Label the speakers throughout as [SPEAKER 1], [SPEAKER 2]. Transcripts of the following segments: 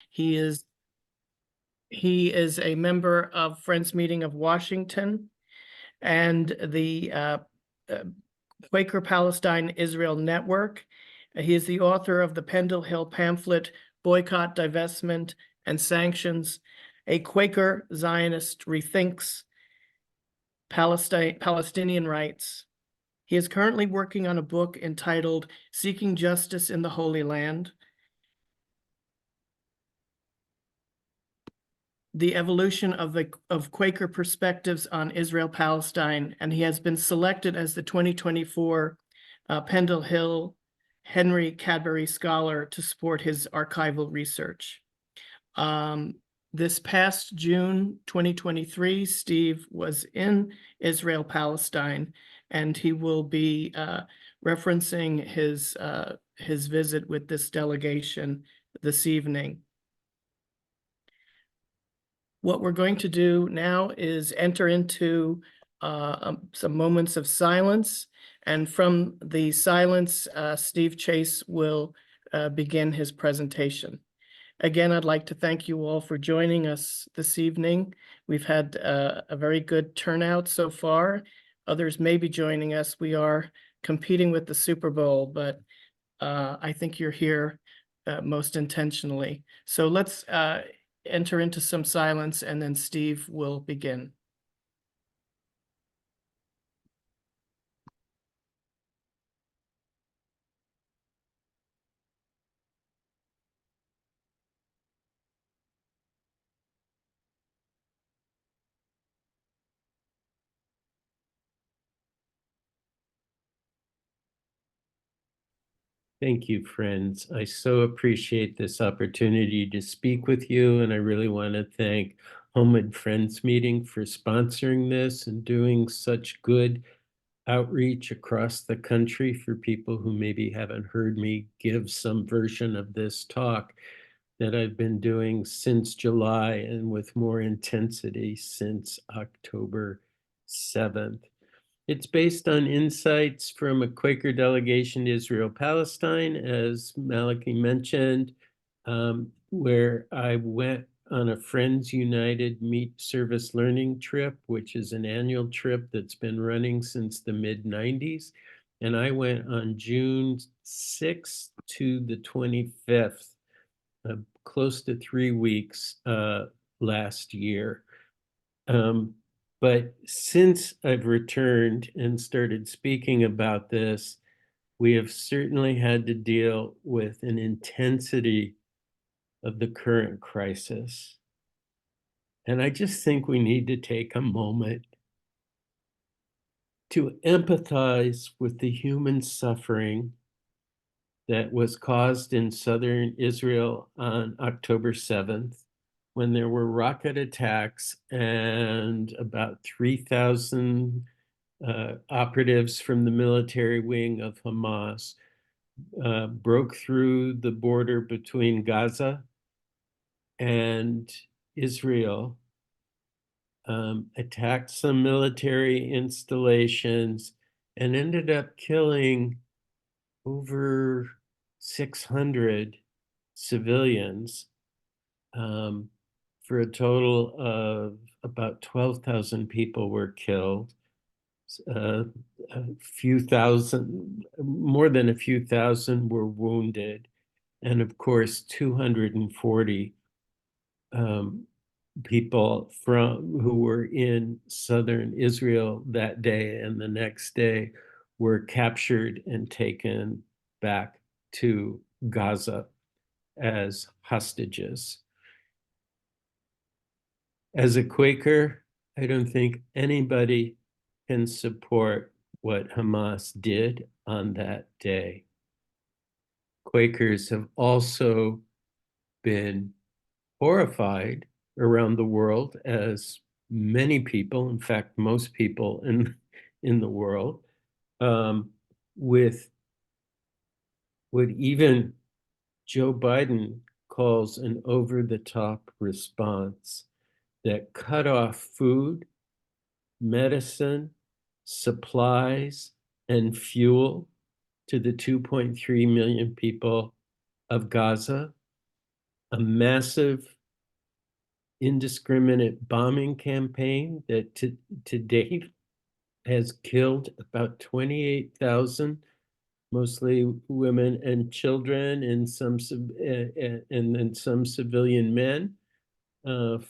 [SPEAKER 1] He is he is a member of Friends Meeting of Washington and the uh, Quaker Palestine Israel Network. He is the author of the Pendle Hill pamphlet, Boycott, Divestment, and Sanctions, A Quaker Zionist Rethinks Palestinian Rights. He is currently working on a book entitled Seeking Justice in the Holy Land, the evolution of Quaker perspectives on Israel-Palestine, and he has been selected as the 2024 Pendle Hill Henry Cadbury Scholar to support his archival research. This past June 2023, Steve was in Israel-Palestine, and he will be referencing his visit with this delegation this evening. What we're going to do now is enter into some moments of silence. And from the silence, Steve Chase will begin his presentation. Again, I'd like to thank you all for joining us this evening. We've had a very good turnout so far. Others may be joining us. We are competing with the Super Bowl, but I think you're here most intentionally. So let's enter into some silence, and then Steve will begin.
[SPEAKER 2] Thank you, friends. I so appreciate this opportunity to speak with you, and I really want to thank Homewood Friends Meeting for sponsoring this and doing such good outreach across the country for people who maybe haven't heard me give some version of this talk that I've been doing since July and with more intensity since October 7th. It's based on insights from a Quaker delegation to Israel-Palestine, as Malachi mentioned, where I went on a Friends United Meet Service Learning trip, which is an annual trip that's been running since the mid-90s. And I went on June 6th to the 25th, close to 3 weeks last year. But since I've returned and started speaking about this, we have certainly had to deal with an intensity of the current crisis. And I just think we need to take a moment to empathize with the human suffering that was caused in southern Israel on October 7th, when there were rocket attacks and about 3,000 operatives from the military wing of Hamas broke through the border between Gaza and Israel, attacked some military installations, and ended up killing over 600 civilians, for a total of about 12,000 people were killed. A few thousand, more than a few thousand were wounded. And of course, 240 people who were in southern Israel that day and the next day were captured and taken back to Gaza as hostages. As a Quaker, I don't think anybody can support what Hamas did on that day. Quakers have also been horrified around the world, as many people, in fact, most people in the world, with what even Joe Biden calls an over-the-top response that cut off food, medicine, supplies, and fuel to the 2.3 million people of Gaza, a massive indiscriminate bombing campaign that to date has killed about 28,000, mostly women and children, and then some civilian men,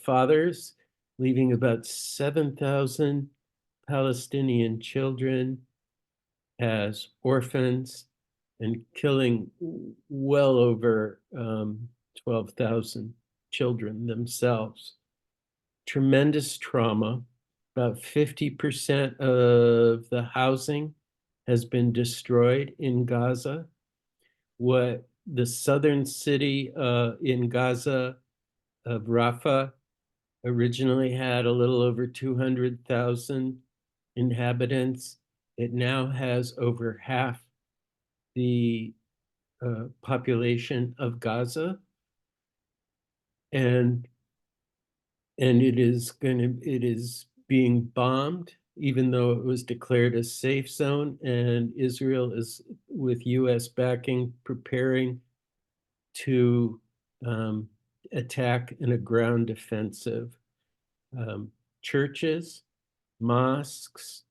[SPEAKER 2] fathers, leaving about 7,000 Palestinian children as orphans, and killing well over 12,000 children themselves. Tremendous trauma. About 50% of the housing has been destroyed in Gaza. What the southern city in Gaza of Rafah originally had a little over 200,000 inhabitants. It now has over half the population of Gaza, and it is being bombed, even though it was declared a safe zone, and Israel is, with US backing, preparing to attack in a ground offensive. Churches, mosques,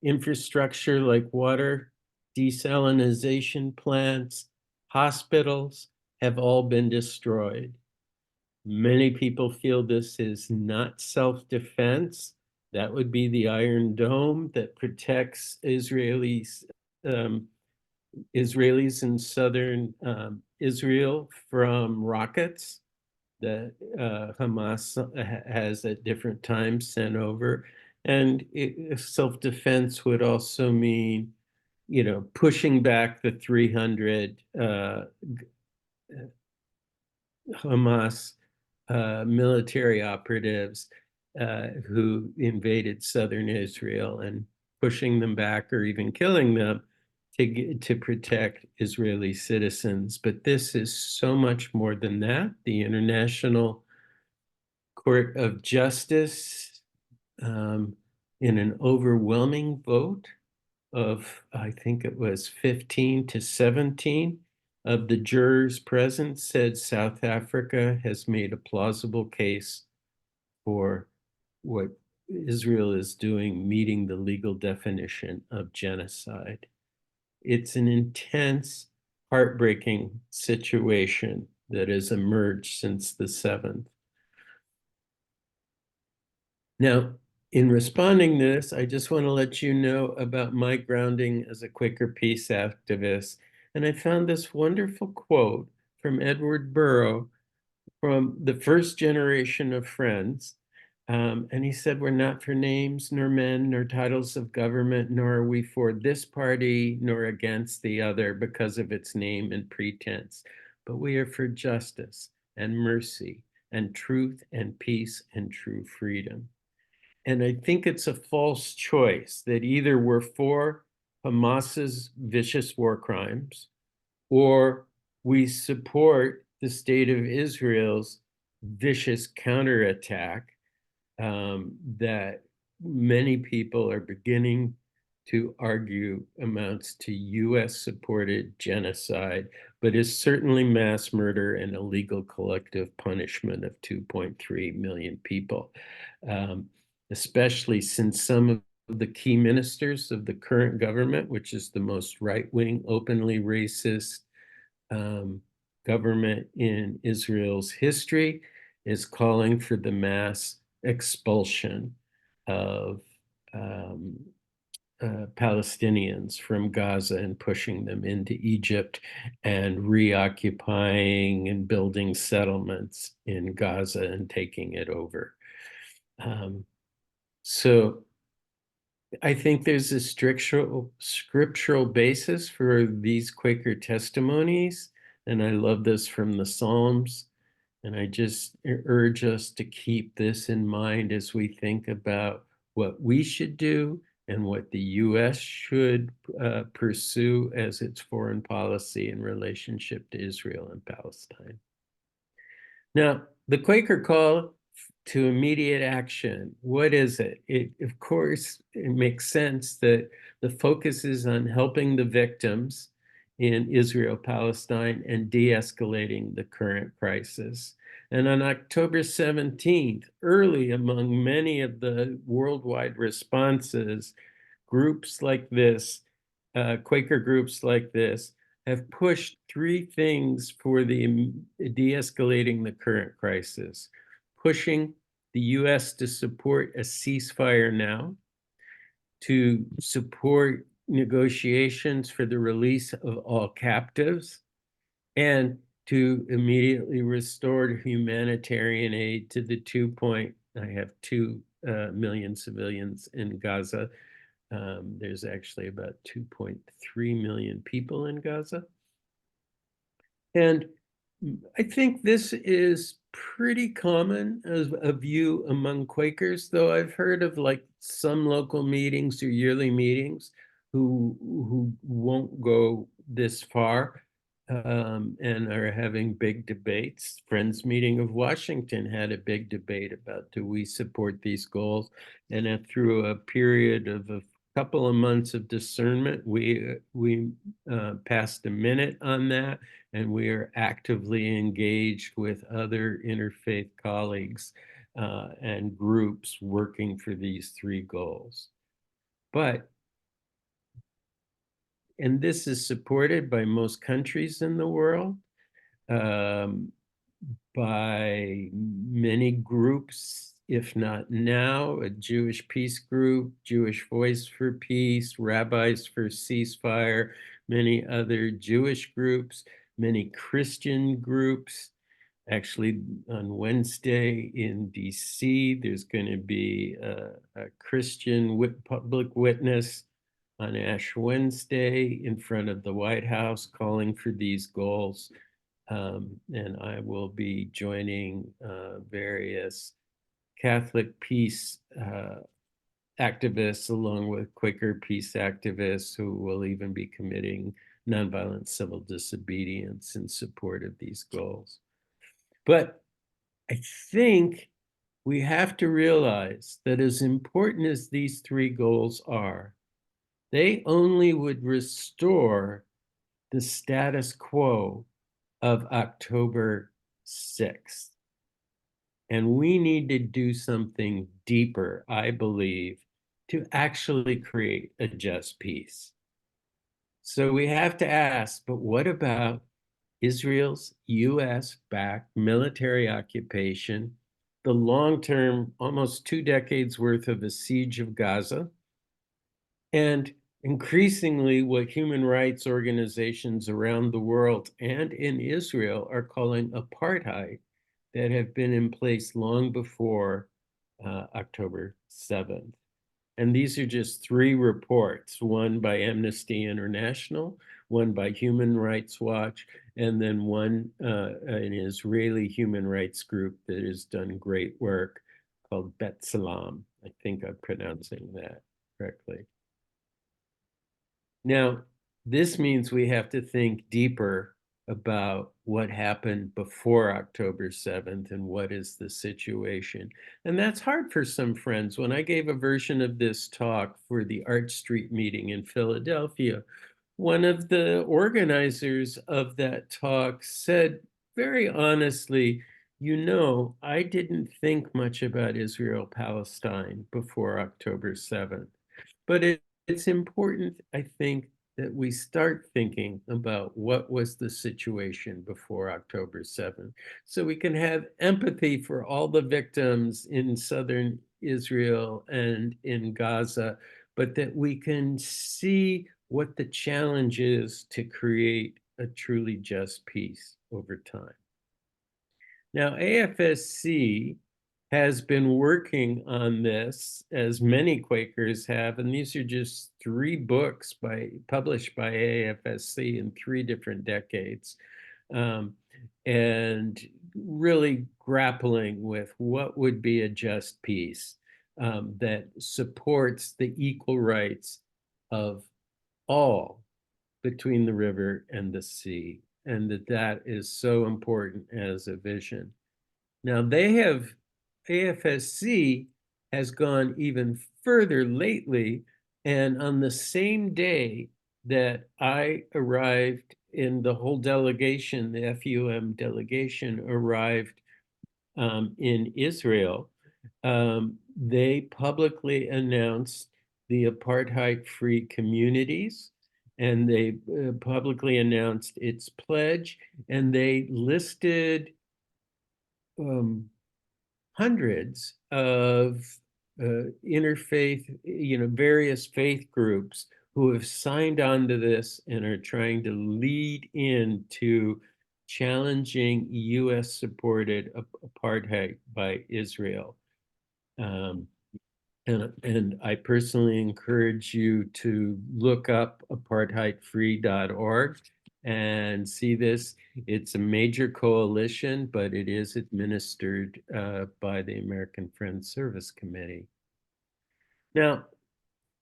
[SPEAKER 2] infrastructure like water, desalination plants, hospitals have all been destroyed. Many people feel this is not self-defense. That would be the Iron Dome that protects Israelis in southern Israel from rockets that Hamas has at different times sent over. And self-defense would also mean, pushing back the 300 Hamas military operatives who invaded southern Israel, and pushing them back or even killing them to protect Israeli citizens. But this is so much more than that. The International Court of Justice, in an overwhelming vote of, I think it was 15 to 17 of the jurors present, said South Africa has made a plausible case for what Israel is doing, meeting the legal definition of genocide. It's an intense, heartbreaking situation that has emerged since the 7th. Now, in responding to this, I just want to let you know about my grounding as a Quaker peace activist. And I found this wonderful quote from Edward Burrow from the first generation of Friends. And he said, "We're not for names, nor men, nor titles of government, nor are we for this party, nor against the other because of its name and pretense. But we are for justice and mercy and truth and peace and true freedom." And I think it's a false choice that either we're for Hamas's vicious war crimes, or we support the state of Israel's vicious counterattack that many people are beginning to argue amounts to US-supported genocide, but is certainly mass murder and illegal collective punishment of 2.3 million people, especially since some of the key ministers of the current government, which is the most right-wing, openly racist government in Israel's history, is calling for the mass expulsion of Palestinians from Gaza and pushing them into Egypt, and reoccupying and building settlements in Gaza and taking it over. So I think there's a scriptural basis for these Quaker testimonies, and I love this from the Psalms. And I just urge us to keep this in mind as we think about what we should do and what the US should pursue as its foreign policy in relationship to Israel and Palestine. Now, the Quaker call to immediate action, what is it? Of course, it makes sense that the focus is on helping the victims in Israel-Palestine and de-escalating the current crisis. And on October 17th, early among many of the worldwide responses, groups like this, Quaker groups like this, have pushed three things for the de-escalating the current crisis: pushing the US to support a ceasefire now, to support negotiations for the release of all captives, and to immediately restore humanitarian aid to the 2 million civilians in Gaza. There's actually about 2.3 million people in Gaza. And I think this is pretty common as a view among Quakers, though I've heard of like some local meetings or yearly meetings who won't go this far, and are having big debates. Friends Meeting of Washington had a big debate about, do we support these goals? And through a period of a couple of months of discernment, we passed a minute on that, and we are actively engaged with other interfaith colleagues and groups working for these three goals. And this is supported by most countries in the world, by many groups, if not now, a Jewish peace group, Jewish Voice for Peace, Rabbis for Ceasefire, many other Jewish groups, many Christian groups. Actually, on Wednesday in DC, there's going to be a Christian public witness on Ash Wednesday in front of the White House calling for these goals. And I will be joining various Catholic peace activists, along with Quaker peace activists, who will even be committing nonviolent civil disobedience in support of these goals. But I think we have to realize that as important as these three goals are, they only would restore the status quo of October 6th. And we need to do something deeper, I believe, to actually create a just peace. So we have to ask, but what about Israel's US-backed military occupation, the long-term, almost 2 decades worth of a siege of Gaza, and increasingly what human rights organizations around the world and in Israel are calling apartheid, that have been in place long before October 7th. And these are just 3 reports, one by Amnesty International, one by Human Rights Watch, and then one an Israeli human rights group that has done great work called B'Tselem. I think I'm pronouncing that correctly. Now, this means we have to think deeper about what happened before October 7th and what is the situation. And that's hard for some friends. When I gave a version of this talk for the Arch Street meeting in Philadelphia, one of the organizers of that talk said very honestly, I didn't think much about Israel-Palestine before October 7th. But it's important, I think, that we start thinking about what was the situation before October 7th, so we can have empathy for all the victims in southern Israel and in Gaza, but that we can see what the challenge is to create a truly just peace over time. Now, AFSC has been working on this, as many Quakers have, and these are just 3 books published by AFSC in 3 different decades, and really grappling with what would be a just peace that supports the equal rights of all between the river and the sea, and that is so important as a vision. Now, AFSC has gone even further lately, and on the same day that I arrived in the whole delegation, the FUM delegation arrived in Israel. They publicly announced the apartheid-free communities, and they publicly announced its pledge, and they listed hundreds of interfaith, various faith groups who have signed on to this and are trying to lead into challenging US-supported apartheid by Israel. Um, and I personally encourage you to look up apartheidfree.org and see this. It's a major coalition, but it is administered by the American Friends Service Committee. Now,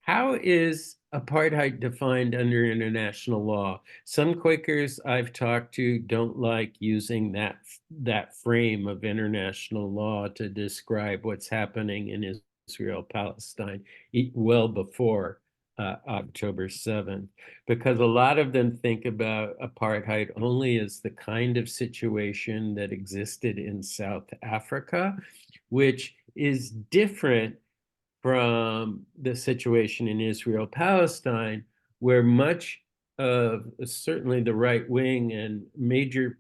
[SPEAKER 2] how is apartheid defined under international law? Some Quakers I've talked to don't like using that frame of international law to describe what's happening in Israel-Palestine well before October 7th, because a lot of them think about apartheid only as the kind of situation that existed in South Africa, which is different from the situation in Israel-Palestine, where much of certainly the right wing and major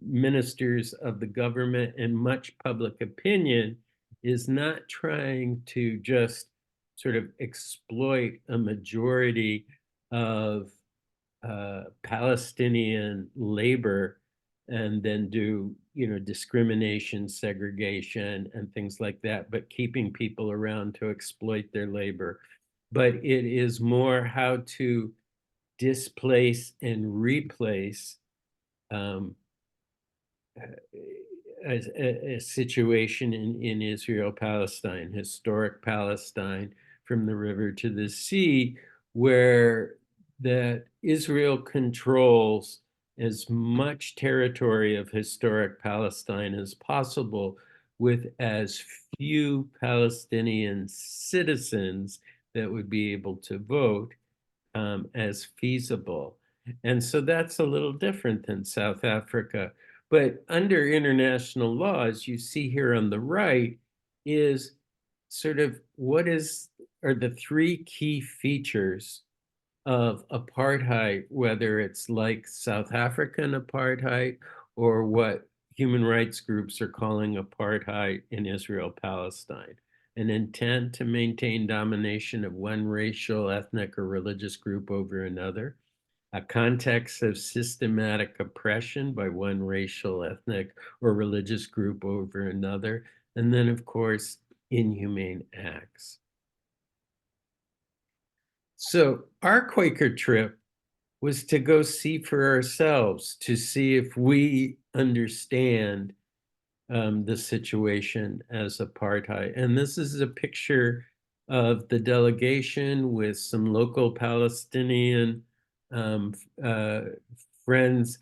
[SPEAKER 2] ministers of the government and much public opinion is not trying to just sort of exploit a majority of Palestinian labor and then do discrimination, segregation, and things like that, but keeping people around to exploit their labor. But it is more how to displace and replace a situation in Israel-Palestine, historic Palestine, from the river to the sea, where that Israel controls as much territory of historic Palestine as possible with as few Palestinian citizens that would be able to vote as feasible. And so that's a little different than South Africa. But under international law, as you see here on the right, is sort of are the three key features of apartheid, whether it's like South African apartheid or what human rights groups are calling apartheid in Israel-Palestine. An intent to maintain domination of one racial, ethnic, or religious group over another, a context of systematic oppression by one racial, ethnic, or religious group over another, and then, of course, inhumane acts. So our Quaker trip was to go see for ourselves, to see if we understand the situation as apartheid. And this is a picture of the delegation with some local Palestinian friends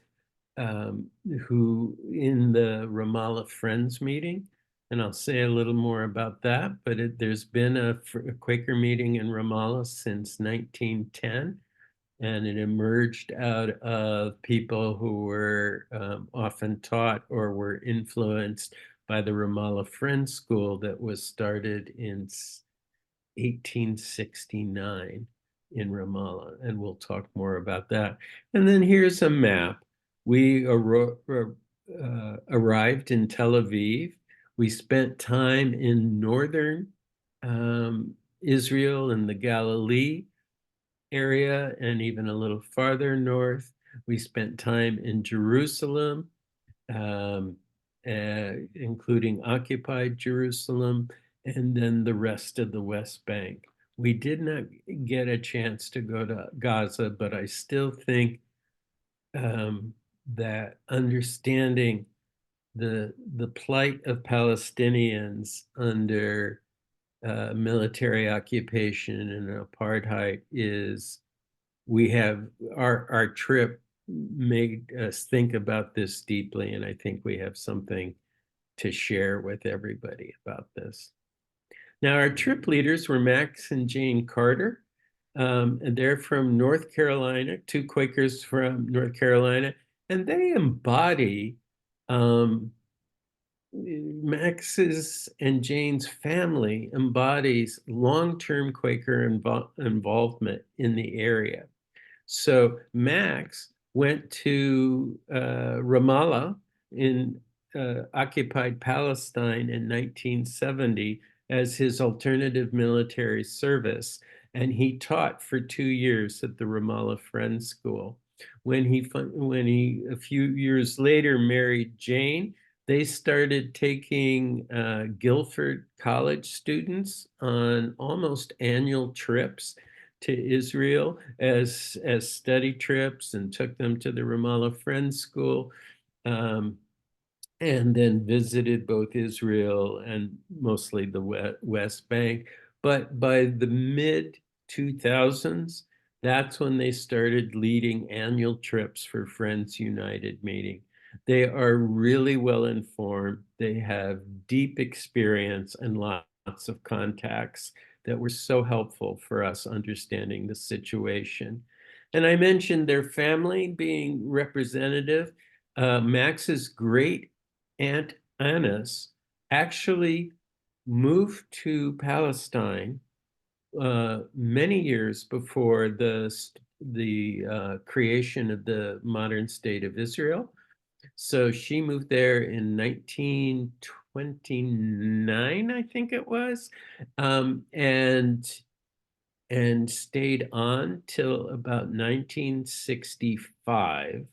[SPEAKER 2] who in the Ramallah Friends meeting. And I'll say a little more about that, but there's been a Quaker meeting in Ramallah since 1910. And it emerged out of people who were often taught or were influenced by the Ramallah Friends School that was started in 1869 in Ramallah. And we'll talk more about that. And then here's a map. We arrived in Tel Aviv. We spent time in northern Israel and the Galilee area and even a little farther north. We spent time in Jerusalem, including occupied Jerusalem, and then the rest of the West Bank. We did not get a chance to go to Gaza, but I still think that understanding the plight of Palestinians under military occupation and apartheid is, our trip made us think about this deeply, and I think we have something to share with everybody about this. Now, our trip leaders were Max and Jane Carter. And they're from North Carolina, two Quakers from North Carolina, and they embody Max's and Jane's family embodies long-term Quaker involvement in the area. So Max went to Ramallah in occupied Palestine in 1970 as his alternative military service, and he taught for 2 years at the Ramallah Friends School. When he a few years later married Jane, they started taking Guilford College students on almost annual trips to Israel as study trips and took them to the Ramallah Friends School, and then visited both Israel and mostly the West Bank. But by the mid 2000s, that's when they started leading annual trips for Friends United meeting. They are really well informed. They have deep experience and lots of contacts that were so helpful for us understanding the situation. And I mentioned their family being representative. Max's great aunt Annis actually moved to Palestine many years before the creation of the modern state of Israel. So she moved there in 1929, I think it was, and stayed on till about 1965.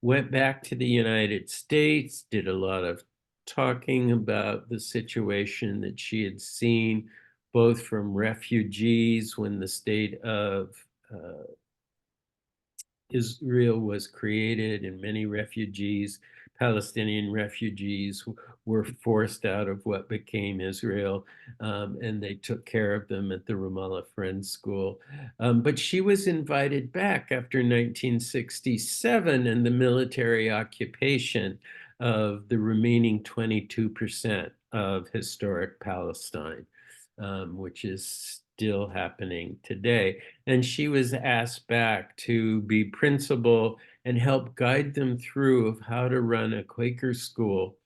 [SPEAKER 2] Went back to the United States, did a lot of talking about the situation that she had seen, both from refugees when the state of Israel was created, and many refugees, Palestinian refugees, were forced out of what became Israel, and they took care of them at the Ramallah Friends School. But she was invited back after 1967 and the military occupation of the remaining 22% of historic Palestine, which is still happening today. And she was asked back to be principal and help guide them through of how to run a Quaker school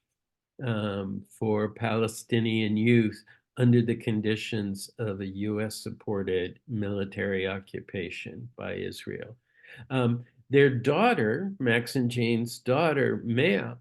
[SPEAKER 2] for Palestinian youth under the conditions of a US-supported military occupation by Israel. Their daughter, Max and Jane's daughter, Maya,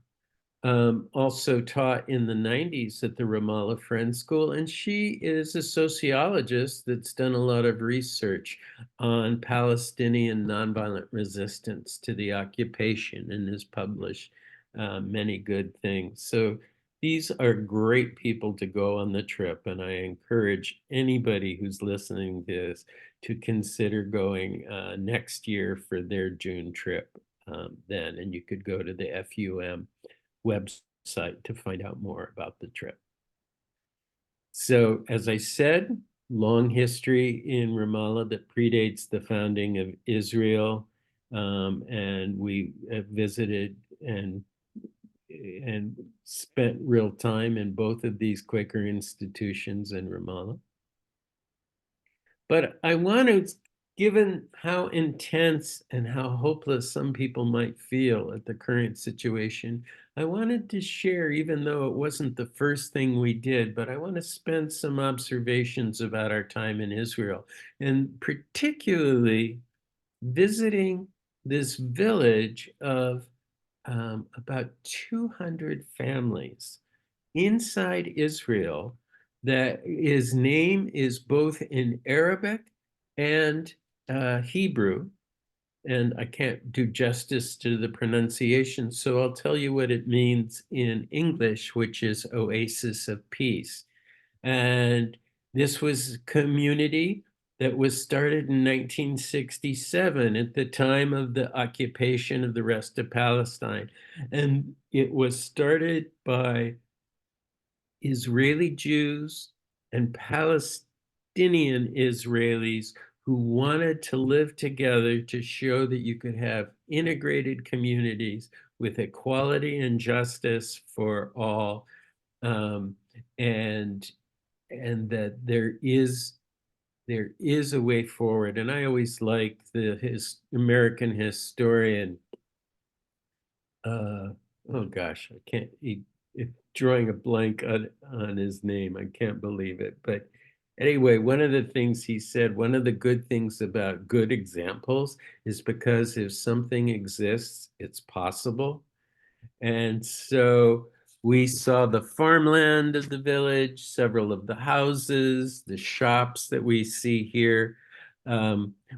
[SPEAKER 2] also taught in the 90s at the Ramallah Friends School, and she is a sociologist that's done a lot of research on Palestinian nonviolent resistance to the occupation and has published many good things. So these are great people to go on the trip, and I encourage anybody who's listening to this to consider going next year for their June trip then, and you could go to the FUM website to find out more about the trip. So, as I said, long history in Ramallah that predates the founding of Israel, and we visited and spent real time in both of these Quaker institutions in Ramallah. But I want to, given how intense and how hopeless some people might feel at the current situation, I wanted to share, even though it wasn't the first thing we did, but I want to spend some observations about our time in Israel, and particularly visiting this village of about 200 families inside Israel that his name is both in Arabic and Hebrew, and I can't do justice to the pronunciation, so I'll tell you what it means in English, which is Oasis of Peace. And this was a community that was started in 1967 at the time of the occupation of the rest of Palestine. And it was started by Israeli Jews and Palestinian Israelis who wanted to live together to show that you could have integrated communities with equality and justice for all, um, and that there is there is a way forward. And I always like the American historian, oh gosh, I can't, drawing a blank on his name. I can't believe it. But anyway, one of the things he said, one of the good things about good examples is because if something exists, it's possible. And so we saw the farmland of the village, several of the houses, the shops that we see here.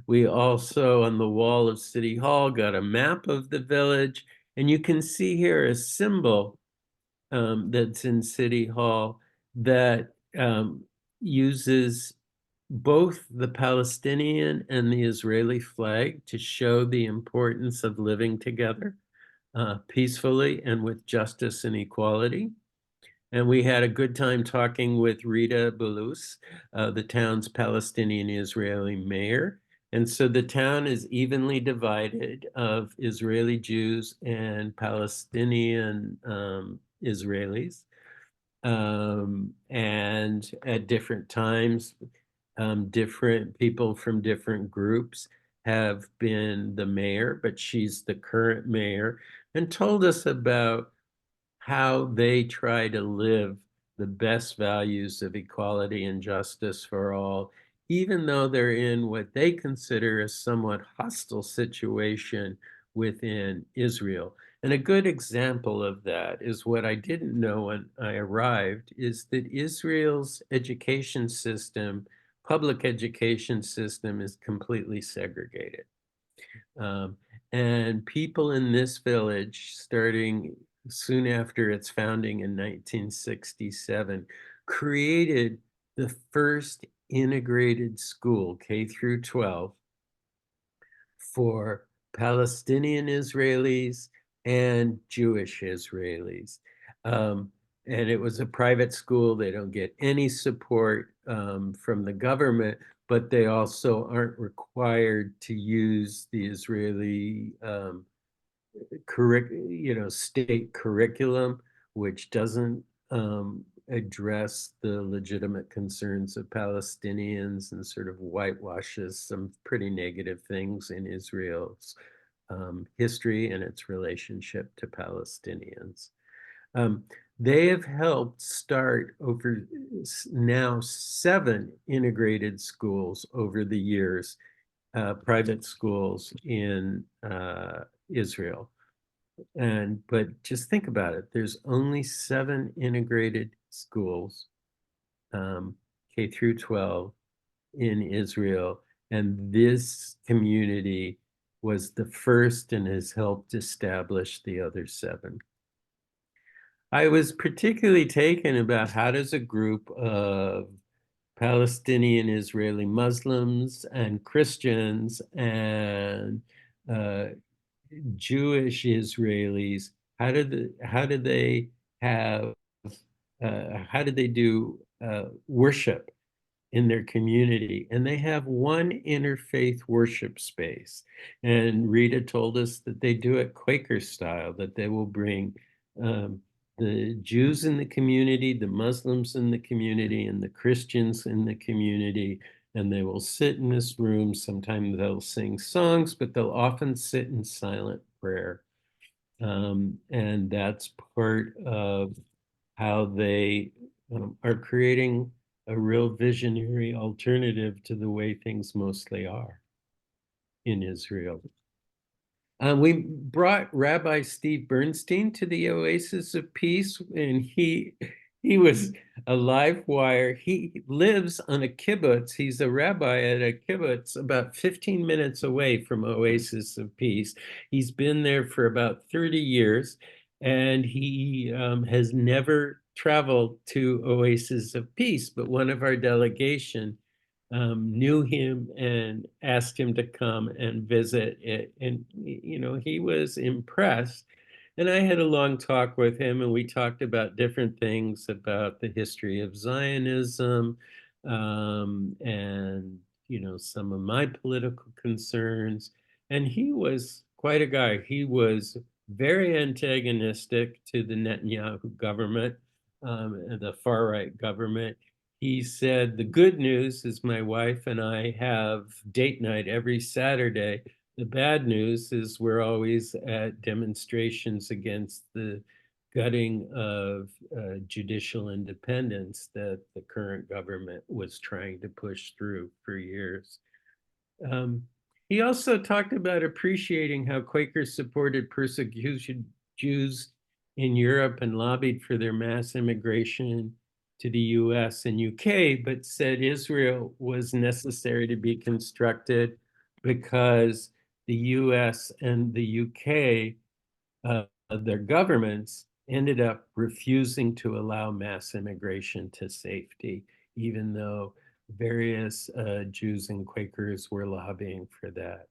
[SPEAKER 2] We also, on the wall of City Hall, got a map of the village. And you can see here a symbol that's in City Hall that uses both the Palestinian and the Israeli flag to show the importance of living together peacefully and with justice and equality. And we had a good time talking with Rita Boulous, the town's Palestinian-Israeli mayor. And so the town is evenly divided of Israeli Jews and Palestinian Israelis. And at different times, different people from different groups have been the mayor, but she's the current mayor, and told us about how they try to live the best values of equality and justice for all, even though they're in what they consider a somewhat hostile situation within Israel. And a good example of that is what I didn't know when I arrived, is that Israel's education system, public education system, is completely segregated. Um, and people in this village, starting soon after its founding in 1967, created the first integrated school, K through 12, for Palestinian Israelis and Jewish Israelis. And it was a private school. They don't get any support from the government, but they also aren't required to use the Israeli state curriculum, which doesn't address the legitimate concerns of Palestinians and sort of whitewashes some pretty negative things in Israel's history and its relationship to Palestinians. Um, they have helped start over now 7 integrated schools over the years, private schools in Israel. But just think about it. There's only 7 integrated schools, K through 12, in Israel. And this community was the first and has helped establish the other 7. I was particularly taken about how does a group of Palestinian Israeli Muslims and Christians and Jewish Israelis, how did they have how did they do worship in their community? And they have one interfaith worship space. And Rita told us that they do it Quaker style, that they will bring the Jews in the community, the Muslims in the community, and the Christians in the community, and they will sit in this room. Sometimes they'll sing songs, but they'll often sit in silent prayer. And that's part of how they are creating a real visionary alternative to the way things mostly are in Israel. We brought Rabbi Steve Bernstein to the Oasis of Peace, and he was a live wire. He lives on a kibbutz. He's a rabbi at a kibbutz about 15 minutes away from Oasis of Peace. He's been there for about 30 years, and he has never traveled to Oasis of Peace, but one of our delegation knew him and asked him to come and visit it. And, he was impressed. And I had a long talk with him, and we talked about different things about the history of Zionism and, some of my political concerns. And he was quite a guy. He was very antagonistic to the Netanyahu government, the far-right government. he said, the good news is my wife and I have date night every Saturday. The bad news is we're always at demonstrations against the gutting of judicial independence that the current government was trying to push through for years. Um, he also talked about appreciating how Quakers supported persecution Jews in Europe and lobbied for their mass immigration to the US and UK, but said Israel was necessary to be constructed because the US and the UK, their governments ended up refusing to allow mass immigration to safety, even though various Jews and Quakers were lobbying for that.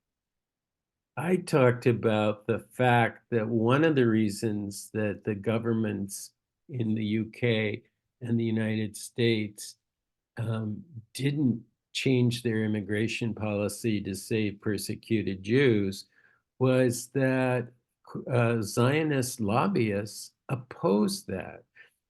[SPEAKER 2] I talked about the fact that one of the reasons that the governments in the UK and the United States didn't change their immigration policy to save persecuted Jews was that Zionist lobbyists opposed that.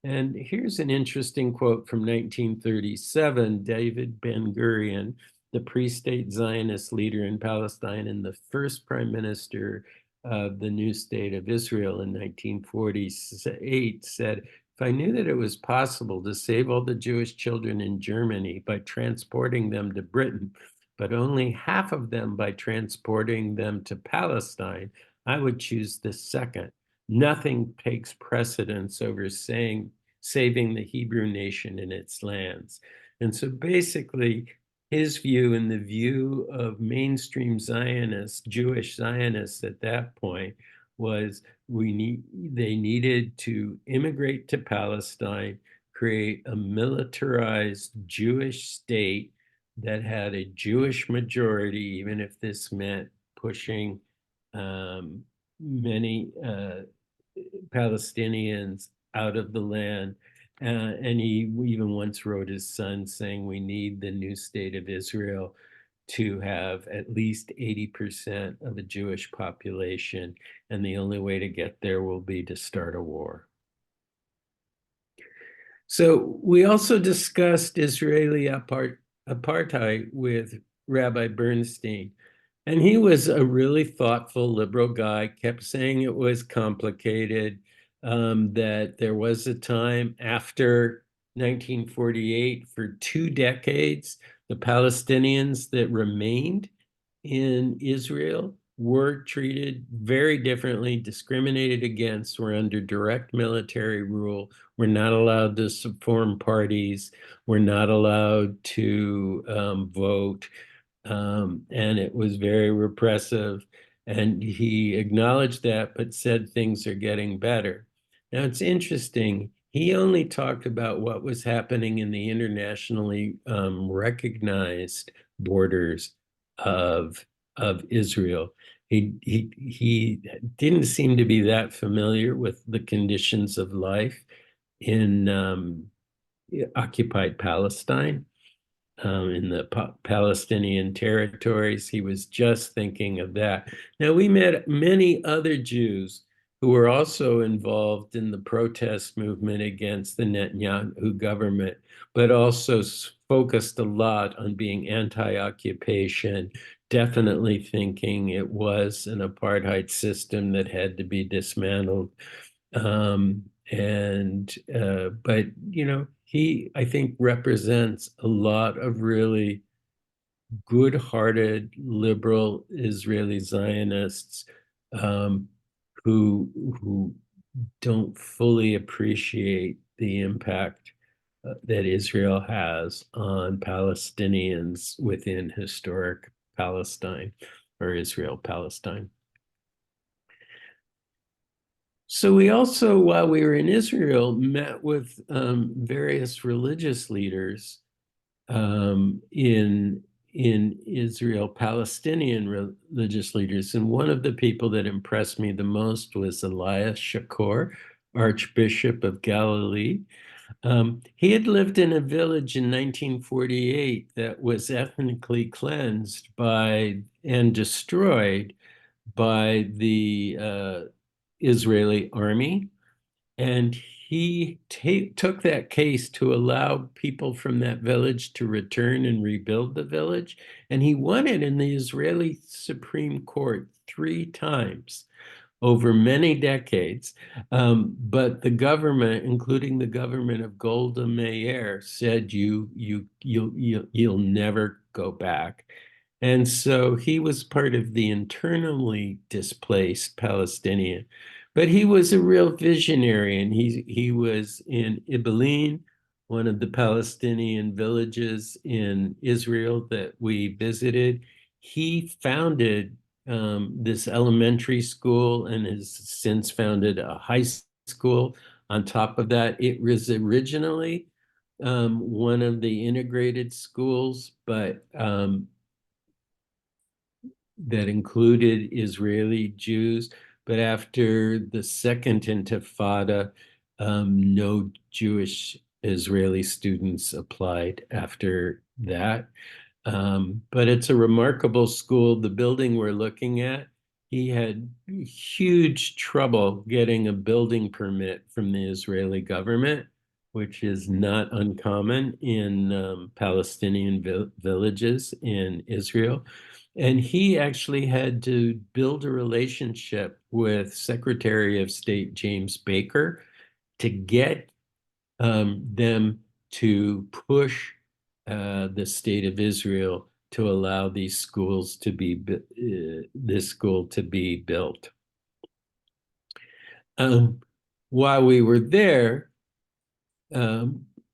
[SPEAKER 2] And here's an interesting quote from 1937, David Ben-Gurion, the pre-state Zionist leader in Palestine and the first prime minister of the new state of Israel in 1948, said, if I knew that it was possible to save all the Jewish children in Germany by transporting them to Britain, but only half of them by transporting them to Palestine, I would choose the second. Nothing takes precedence over saving the Hebrew nation and its lands. And so basically, his view and the view of mainstream Zionists, Jewish Zionists at that point, was they needed to immigrate to Palestine, create a militarized Jewish state that had a Jewish majority, even if this meant pushing many Palestinians out of the land. And he even once wrote his son saying, we need the new state of Israel to have at least 80% of the Jewish population. And the only way to get there will be to start a war. So we also discussed Israeli apartheid with Rabbi Bernstein. And he was a really thoughtful liberal guy, kept saying it was complicated, that there was a time after 1948, for 2 decades, the Palestinians that remained in Israel were treated very differently, discriminated against, were under direct military rule, were not allowed to form parties, were not allowed to vote. And it was very repressive. And he acknowledged that, but said things are getting better. Now, it's interesting. He only talked about what was happening in the internationally recognized borders of Israel. He didn't seem to be that familiar with the conditions of life in occupied Palestine, in the Palestinian territories. He was just thinking of that. Now, we met many other Jews who were also involved in the protest movement against the Netanyahu government, but also focused a lot on being anti-occupation, definitely thinking it was an apartheid system that had to be dismantled. But he, I think, represents a lot of really good-hearted liberal Israeli Zionists, um, who don't fully appreciate the impact that Israel has on Palestinians within historic Palestine, or Israel-Palestine. So we also, while we were in Israel, met with various religious leaders in Israel, Palestinian religious leaders. And one of the people that impressed me the most was Elias Shakor, Archbishop of Galilee. He had lived in a village in 1948 that was ethnically cleansed and destroyed by the Israeli army. And took that case to allow people from that village to return and rebuild the village. And he won it in the Israeli Supreme Court 3 times over many decades. But the government, including the government of Golda Meir, said you'll never go back. And so he was part of the internally displaced Palestinian. But he was a real visionary, and he was in Ibilin, one of the Palestinian villages in Israel that we visited. He founded this elementary school and has since founded a high school. On top of that, it was originally one of the integrated schools, but that included Israeli Jews. But after the Second Intifada, no Jewish Israeli students applied after that. But it's a remarkable school. The building we're looking at, he had huge trouble getting a building permit from the Israeli government, which is not uncommon in Palestinian villages in Israel. And he actually had to build a relationship with Secretary of State James Baker to get them to push the state of Israel to allow these schools to be this school to be built. While we were there,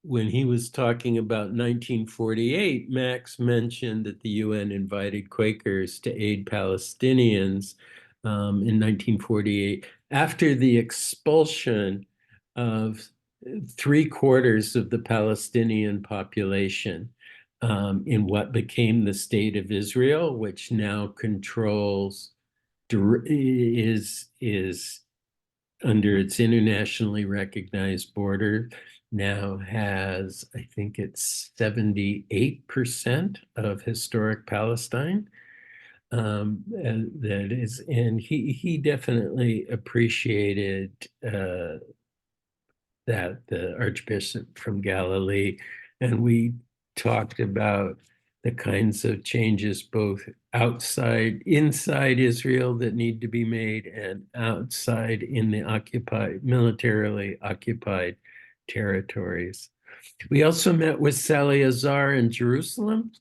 [SPEAKER 2] when he was talking about 1948, Max mentioned that the UN invited Quakers to aid Palestinians in 1948 after the expulsion of 3/4 of the Palestinian population in what became the state of Israel, which now controls is under its internationally recognized border, now has, I think it's 78% of historic Palestine. And that is, and he definitely appreciated that, the Archbishop from Galilee, and we talked about the kinds of changes both inside Israel that need to be made and outside in the militarily occupied territories. We also met with Sally Azar in Jerusalem.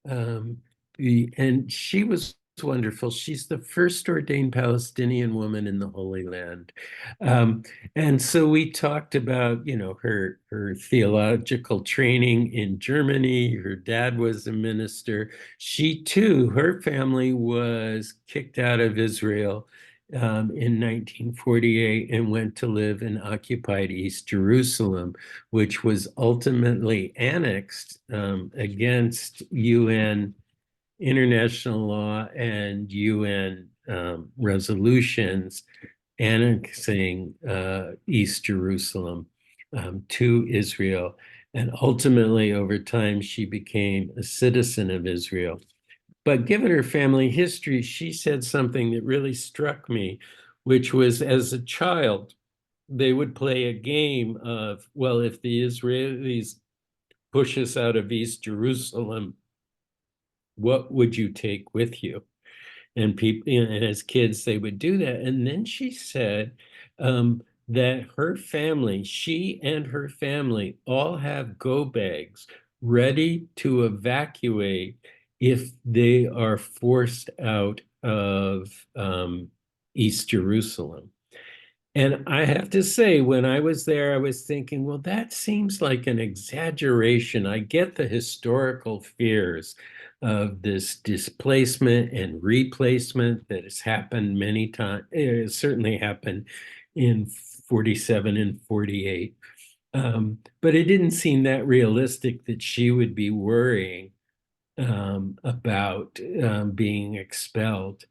[SPEAKER 2] And she was wonderful. She's the first ordained Palestinian woman in the Holy Land. And so we talked about, her theological training in Germany. Her dad was a minister. She too, her family was kicked out of Israel in 1948 and went to live in occupied East Jerusalem, which was ultimately annexed against UN international law and UN resolutions, annexing East Jerusalem to Israel. And ultimately, over time, she became a citizen of Israel. But given her family history, she said something that really struck me, which was, as a child, they would play a game of, well, if the Israelis push us out of East Jerusalem, what would you take with you? And people, and as kids, they would do that. And then she said that her family, she and her family, all have go bags ready to evacuate if they are forced out of East Jerusalem. And I have to say, when I was there, I was thinking, well, that seems like an exaggeration. I get the historical fears of this displacement and replacement that has happened many times. It certainly happened in 47 and 48. But it didn't seem that realistic that she would be worrying about being expelled.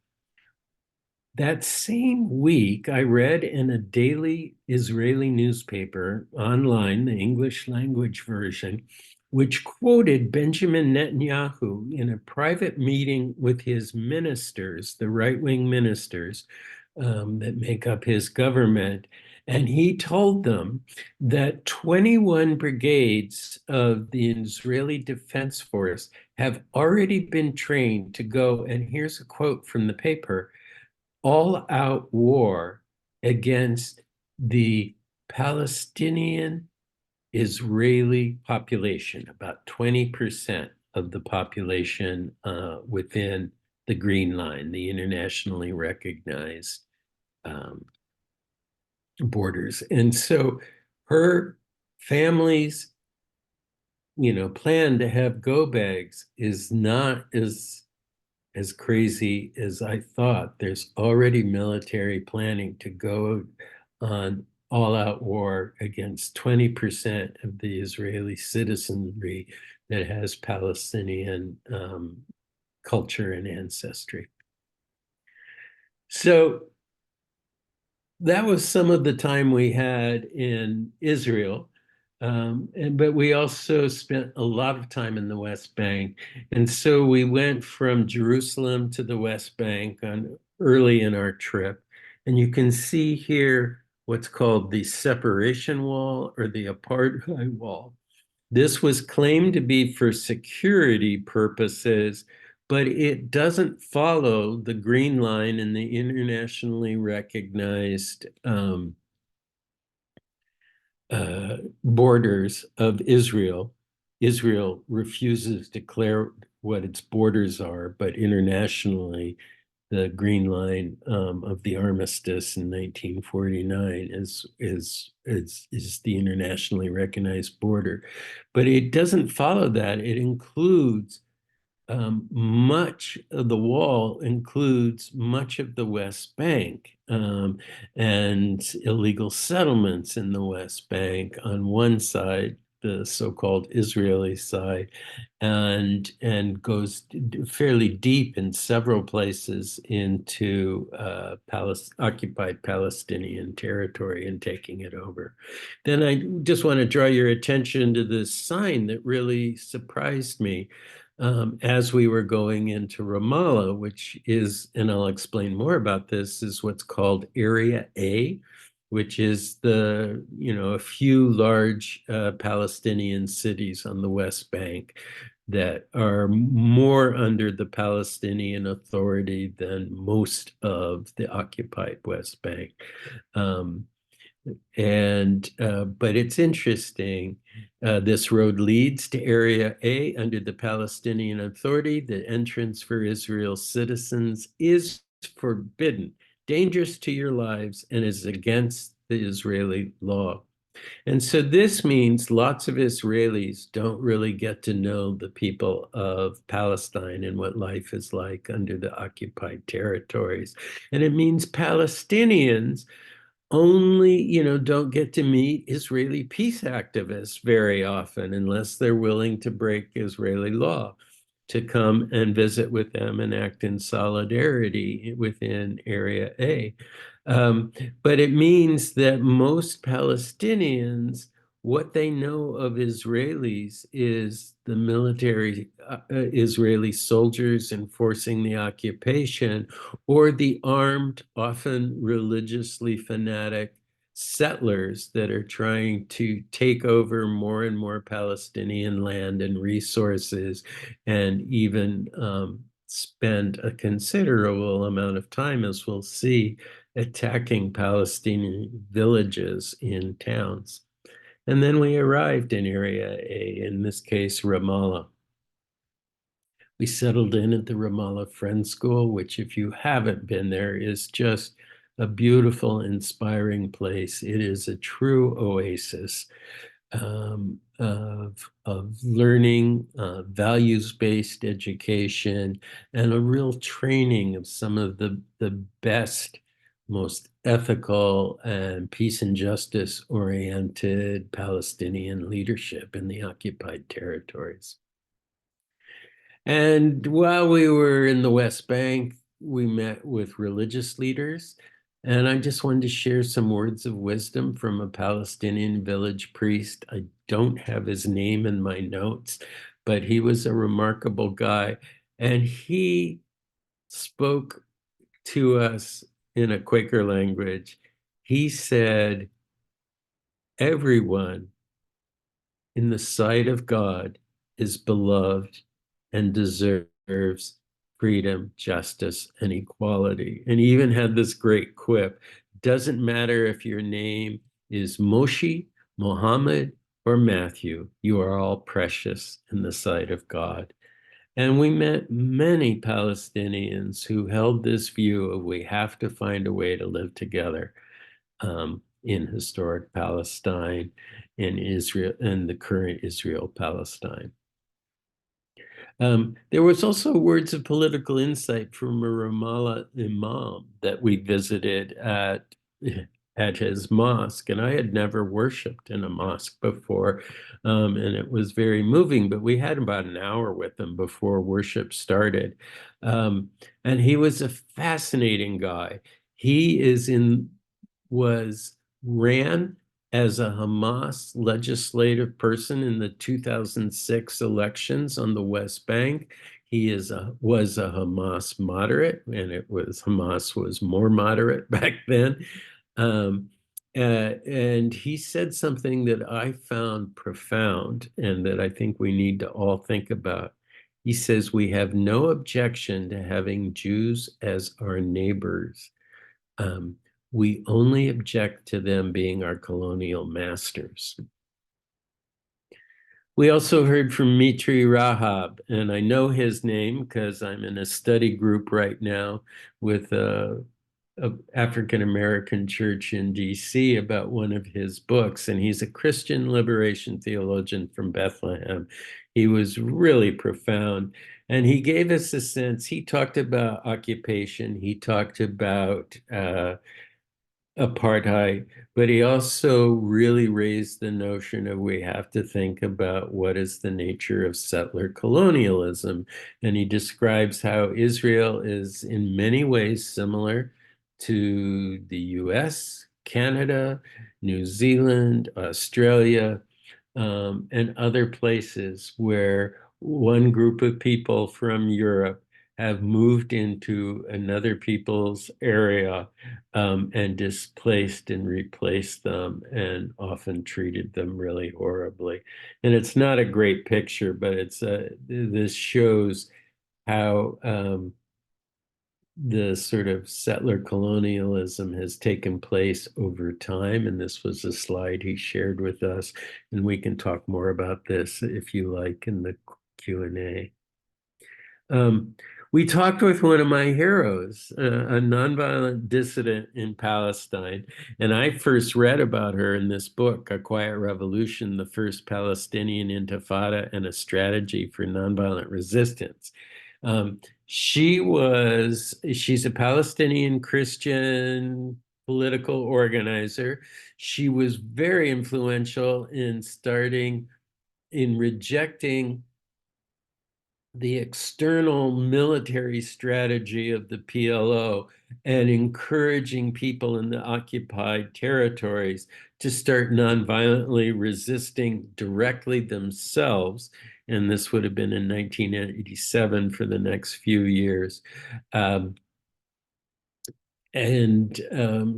[SPEAKER 2] That same week, I read in a daily Israeli newspaper online, the English language version, which quoted Benjamin Netanyahu in a private meeting with his ministers, the right-wing ministers, that make up his government. And he told them that 21 brigades of the Israeli Defense Force have already been trained to go, and here's a quote from the paper, all out war against the Palestinian Israeli population, about 20% of the population within the Green Line, the internationally recognized um, borders. And so her family's, plan to have go bags is not as crazy as I thought. There's already military planning to go on all-out war against 20% of the Israeli citizenry that has Palestinian culture and ancestry. So that was some of the time we had in Israel. But we also spent a lot of time in the West Bank. And so we went from Jerusalem to the West Bank early in our trip. And you can see here what's called the separation wall or the apartheid wall. This was claimed to be for security purposes, but it doesn't follow the Green Line and the internationally recognized borders of Israel. Israel refuses to declare what its borders are, but internationally, the Green Line of the armistice in 1949 is the internationally recognized border, but it doesn't follow that. It includes much of the wall includes much of the West Bank and illegal settlements in the West Bank on one side, the so-called Israeli side, and goes fairly deep in several places into occupied Palestinian territory and taking it over. Then I just want to draw your attention to this sign that really surprised me as we were going into Ramallah, which is, and I'll explain more about this, is what's called Area A, which is a few large Palestinian cities on the West Bank that are more under the Palestinian Authority than most of the occupied West Bank. But it's interesting. This road leads to Area A under the Palestinian Authority. The entrance for Israel citizens is forbidden, dangerous to your lives, and is against the Israeli law. And so this means lots of Israelis don't really get to know the people of Palestine and what life is like under the occupied territories. And it means Palestinians only, don't get to meet Israeli peace activists very often unless they're willing to break Israeli law to come and visit with them and act in solidarity within Area A. Um, but it means that most Palestinians, what they know of Israelis is the military Israeli soldiers enforcing the occupation, or the armed, often religiously fanatic settlers that are trying to take over more and more Palestinian land and resources, and even spend a considerable amount of time, as we'll see, attacking Palestinian villages in towns. And then we arrived in Area A, in this case, Ramallah. We settled in at the Ramallah Friends School, which, if you haven't been there, is just a beautiful, inspiring place. It is a true oasis of learning, values-based education, and a real training of some of the best, most ethical and peace and justice oriented Palestinian leadership in the occupied territories. And while we were in the West Bank, we met with religious leaders. And I just wanted to share some words of wisdom from a Palestinian village priest. I don't have his name in my notes, but he was a remarkable guy. And he spoke to us in a Quaker language. He said, everyone in the sight of God is beloved and deserves freedom, justice, and equality. And he even had this great quip, doesn't matter if your name is Moshe, Mohammed, or Matthew, you are all precious in the sight of God. And we met many Palestinians who held this view of we have to find a way to live together in historic Palestine, in Israel, in the current Israel-Palestine. There was also words of political insight from a Ramallah imam that we visited at his mosque, and I had never worshipped in a mosque before, and it was very moving. But we had about an hour with him before worship started, and he was a fascinating guy. He is in was ran as a Hamas legislative person in the 2006 elections on the West Bank. He was a Hamas moderate, and Hamas was more moderate back then. And he said something that I found profound and that I think we need to all think about. He says, we have no objection to having Jews as our neighbors. Um, we only object to them being our colonial masters. We also heard from Mitri Rahab, and I know his name because I'm in a study group right now with a African American church in DC about one of his books, and he's a Christian liberation theologian from Bethlehem. He was really profound, and he gave us a sense. He talked about occupation, he talked about apartheid, but he also really raised the notion of we have to think about what is the nature of settler colonialism. And he describes how Israel is in many ways similar to the US, Canada, New Zealand, Australia, and other places where one group of people from Europe have moved into another people's area and displaced and replaced them and often treated them really horribly. And it's not a great picture, but this shows how the sort of settler colonialism has taken place over time. And this was a slide he shared with us. And we can talk more about this if you like in the Q&A. We talked with one of my heroes, a nonviolent dissident in Palestine, and I first read about her in this book, A Quiet Revolution, the First Palestinian Intifada and a Strategy for Nonviolent Resistance. She's a Palestinian Christian political organizer. She was very influential in rejecting the external military strategy of the PLO and encouraging people in the occupied territories to start nonviolently resisting directly themselves. And this would have been in 1987 for the next few years.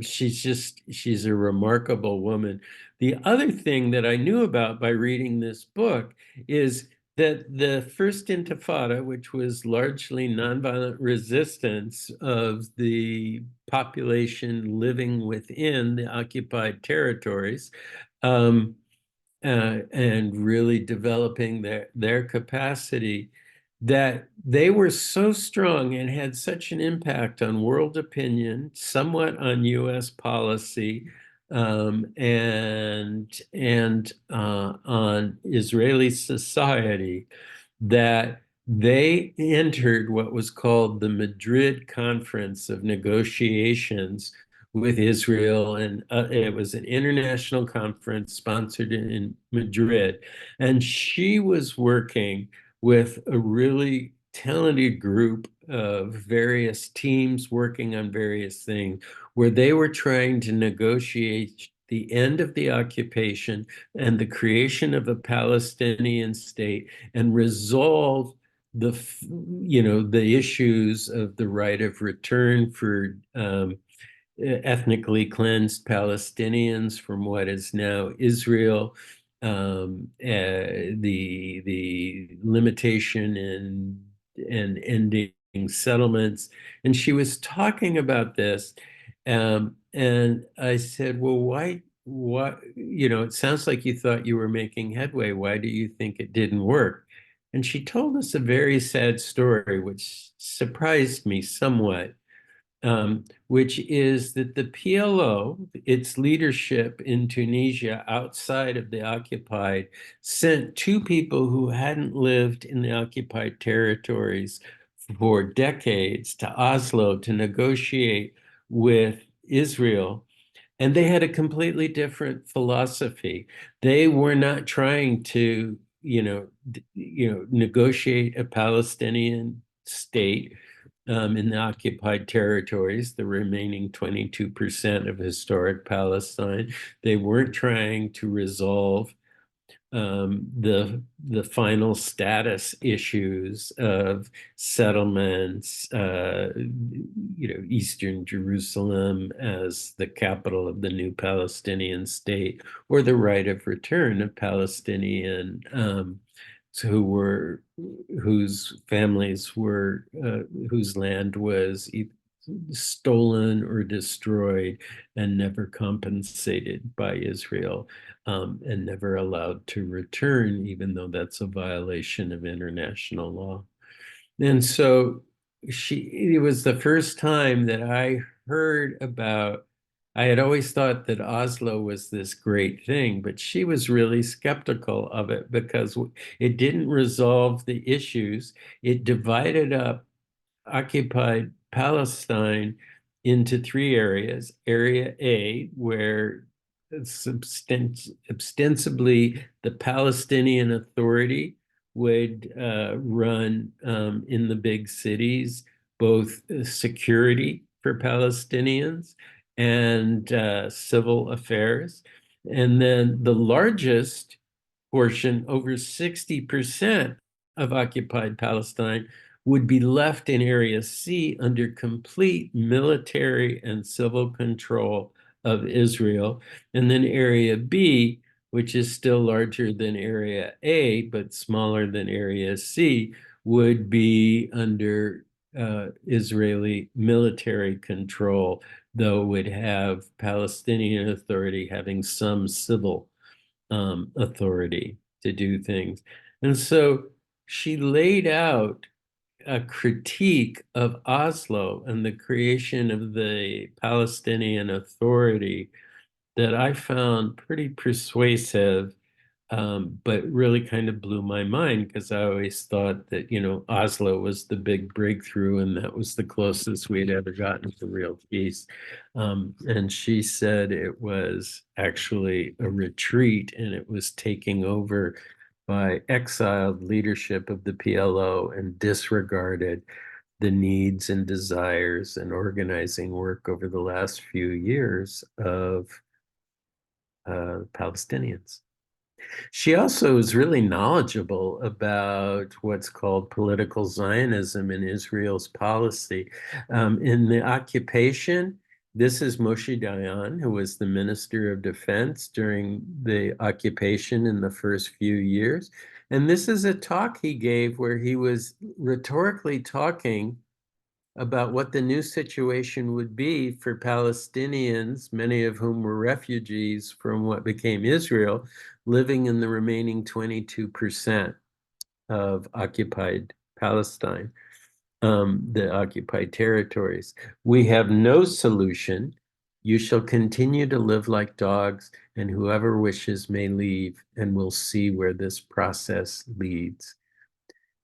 [SPEAKER 2] She's a remarkable woman. The other thing that I knew about by reading this book is that the first Intifada, which was largely nonviolent resistance of the population living within the occupied territories, and really developing their capacity, that they were so strong and had such an impact on world opinion, somewhat on U.S. policy, and on Israeli society, that they entered what was called the Madrid Conference of Negotiations with Israel, and it was an international conference sponsored in Madrid. And she was working with a really talented group of various teams working on various things, where they were trying to negotiate the end of the occupation and the creation of a Palestinian state and resolve the issues of the right of return for ethnically cleansed Palestinians from what is now Israel, the limitation in ending settlements, and she was talking about this, and I said, "Well, why? What? It sounds like you thought you were making headway. Why do you think it didn't work?" And she told us a very sad story, which surprised me somewhat, which is that the PLO, its leadership in Tunisia outside of the occupied, sent two people who hadn't lived in the occupied territories for decades to Oslo to negotiate with Israel. And they had a completely different philosophy. They were not trying to, negotiate a Palestinian state in the occupied territories, the remaining 22% of historic Palestine. They weren't trying to resolve the final status issues of settlements, Eastern Jerusalem as the capital of the new Palestinian state, or the right of return of Palestinian who were whose families were whose land was stolen or destroyed and never compensated by Israel, and never allowed to return, even though that's a violation of international law. And so it was the first time that I heard about, I had always thought that Oslo was this great thing, but she was really skeptical of it because it didn't resolve the issues. It divided up occupied Palestine into three areas. Area A, where ostensibly the Palestinian Authority would run in the big cities, both security for Palestinians and civil affairs. And then the largest portion, over 60% of occupied Palestine, would be left in Area C under complete military and civil control of Israel. And then Area B, which is still larger than Area A, but smaller than Area C, would be under Israeli military control, though would have Palestinian Authority having some civil authority to do things. And so she laid out a critique of Oslo and the creation of the Palestinian Authority that I found pretty persuasive, but really kind of blew my mind because I always thought that, Oslo was the big breakthrough and that was the closest we'd ever gotten to real peace. And she said it was actually a retreat and it was taking over by exiled leadership of the PLO and disregarded the needs and desires and organizing work over the last few years of Palestinians. She also is really knowledgeable about what's called political Zionism in Israel's policy. In the occupation, this is Moshe Dayan, who was the Minister of Defense during the occupation in the first few years. And this is a talk he gave where he was rhetorically talking about what the new situation would be for Palestinians, many of whom were refugees from what became Israel, living in the remaining 22% of occupied Palestine, the occupied territories. We have no solution. You shall continue to live like dogs, and whoever wishes may leave, and we'll see where this process leads.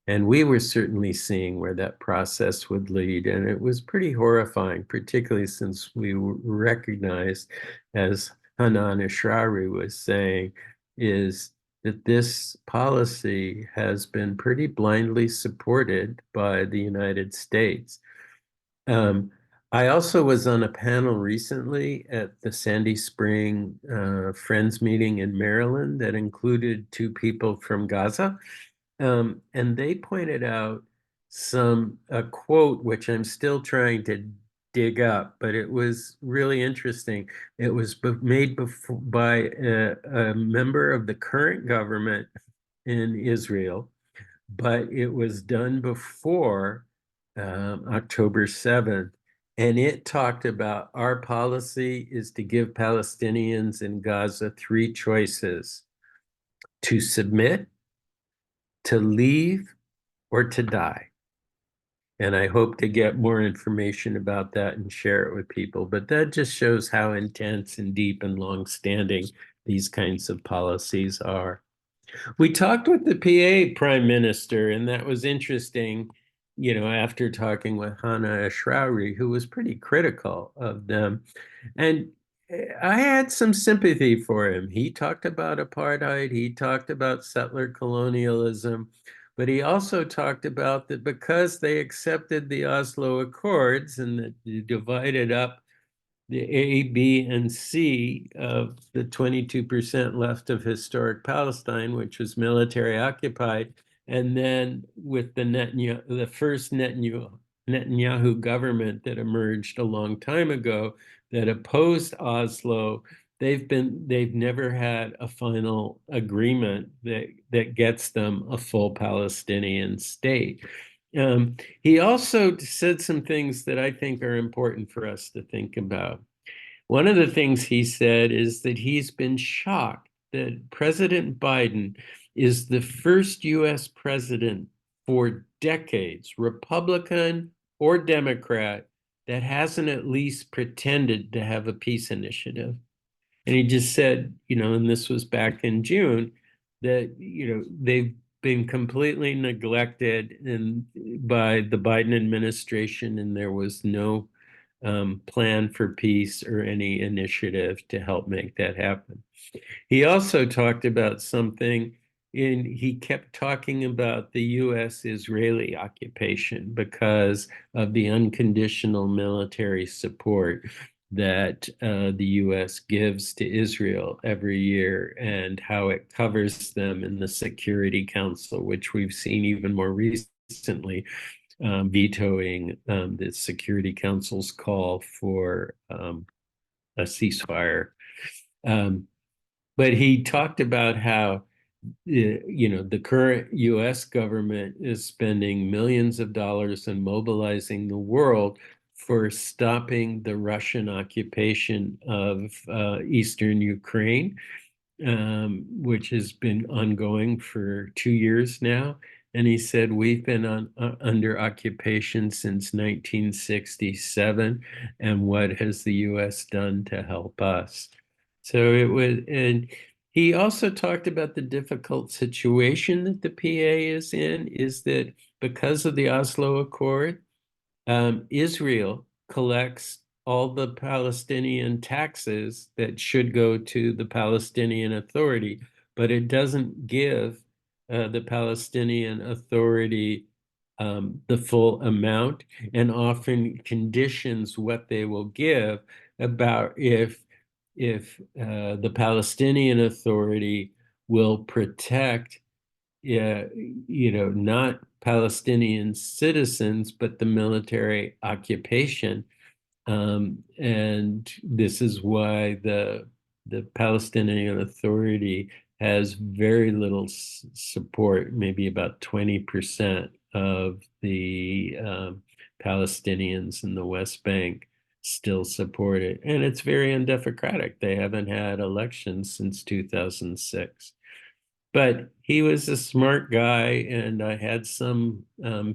[SPEAKER 2] And we were certainly seeing where that process would lead. And it was pretty horrifying, particularly since we recognized, as Hanan Ashrari was saying, is that this policy has been pretty blindly supported by the United States. Um, I also was on a panel recently at the Sandy Spring Friends meeting in Maryland that included two people from Gaza. And they pointed out a quote, which I'm still trying to dig up, but it was really interesting. It was made by a member of the current government in Israel, but it was done before October 7th. And it talked about our policy is to give Palestinians in Gaza three choices: to submit, to leave, or to die. And I hope to get more information about that and share it with people. But that just shows how intense and deep and long-standing these kinds of policies are. We talked with the PA Prime Minister, and that was interesting, after talking with Hannah Ashrawi, who was pretty critical of them. And I had some sympathy for him. He talked about apartheid, he talked about settler colonialism, but he also talked about that because they accepted the Oslo Accords and that they divided up the A, B, and C of the 22% left of historic Palestine, which was military occupied. And then with the first Netanyahu government that emerged a long time ago that opposed Oslo, they've never had a final agreement that gets them a full Palestinian state. He also said some things that I think are important for us to think about. One of the things he said is that he's been shocked that President Biden is the first US president for decades, Republican or Democrat, that hasn't at least pretended to have a peace initiative. And he just said, and this was back in June, that, they've been completely neglected by the Biden administration, and there was no plan for peace or any initiative to help make that happen. He also talked about something, and he kept talking about the US-Israeli occupation because of the unconditional military support that the US gives to Israel every year and how it covers them in the Security Council, which we've seen even more recently vetoing the Security Council's call for a ceasefire. But he talked about how the current US government is spending millions of dollars and mobilizing the world for stopping the Russian occupation of eastern Ukraine, which has been ongoing for 2 years now. And he said, we've been under occupation since 1967, and what has the US done to help us? So it was, and he also talked about the difficult situation that the PA is in, is that because of the Oslo Accord, Israel collects all the Palestinian taxes that should go to the Palestinian Authority, but it doesn't give the Palestinian Authority the full amount, and often conditions what they will give about if the Palestinian Authority will protect, not Palestinian citizens, but the military occupation. And this is why the Palestinian Authority has very little support, maybe about 20% of the Palestinians in the West Bank still support it. And it's very undemocratic. They haven't had elections since 2006. But he was a smart guy, and I had some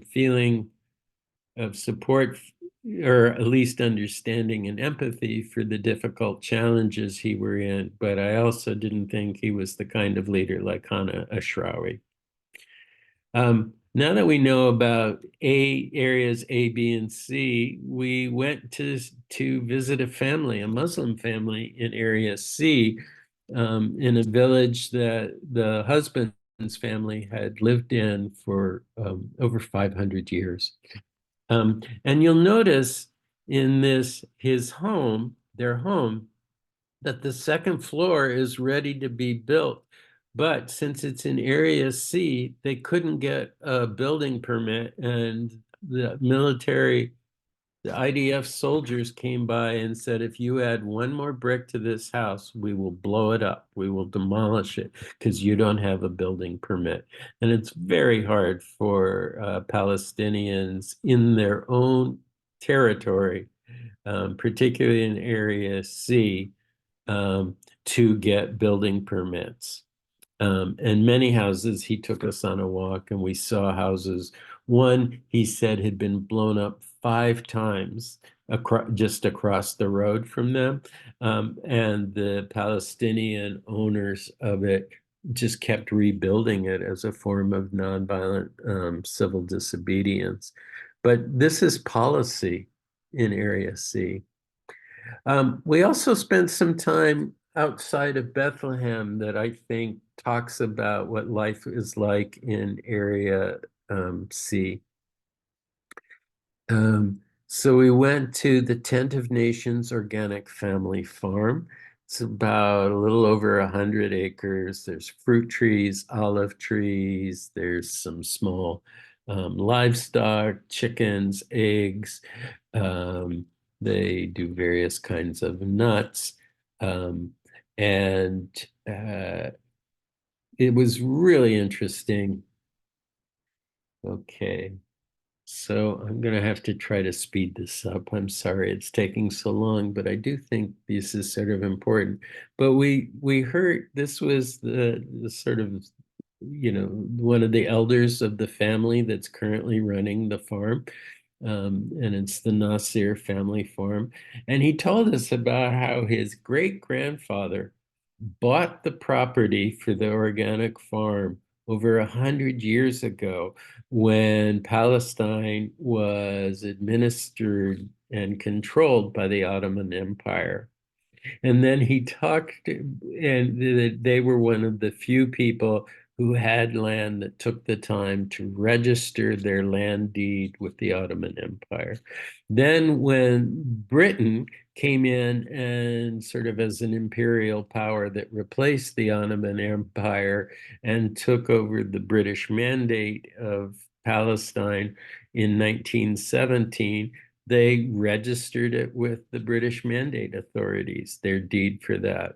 [SPEAKER 2] feeling of support, or at least understanding and empathy for the difficult challenges he were in. But I also didn't think he was the kind of leader like Hannah Ashrawi. Now that we know about areas A, B, and C, we went to visit a Muslim family in area C, in a village that the husband's family had lived in for over 500 years. And you'll notice in their home, that the second floor is ready to be built. But since it's in Area C, they couldn't get a building permit, and the military The IDF soldiers came by and said, if you add one more brick to this house, we will blow it up. We will demolish it because you don't have a building permit. And it's very hard for Palestinians in their own territory, particularly in Area C, to get building permits. And many houses, he took us on a walk and we saw houses. One, he said, had been blown up 5 times just across the road from them. And the Palestinian owners of it just kept rebuilding it as a form of nonviolent civil disobedience. But this is policy in Area C. We also spent some time outside of Bethlehem that I think talks about what life is like in Area C. So we went to the Tent of Nations Organic Family Farm. It's about a little over 100 acres. There's fruit trees, olive trees. There's some small livestock, chickens, eggs. Um, they do various kinds of nuts. Um, and it was really interesting. Okay. So I'm going to have to try to speed this up. I'm sorry it's taking so long, but I do think this is sort of important. But we heard this was the sort of, one of the elders of the family that's currently running the farm. And it's the Nasir family farm. And he told us about how his great grandfather bought the property for the organic farm over 100 years ago when Palestine was administered and controlled by the Ottoman Empire. And then he talked, and they were one of the few people who had land that took the time to register their land deed with the Ottoman Empire. Then, when Britain came in and sort of as an imperial power that replaced the Ottoman Empire and took over the British Mandate of Palestine in 1917, they registered it with the British Mandate authorities, their deed for that.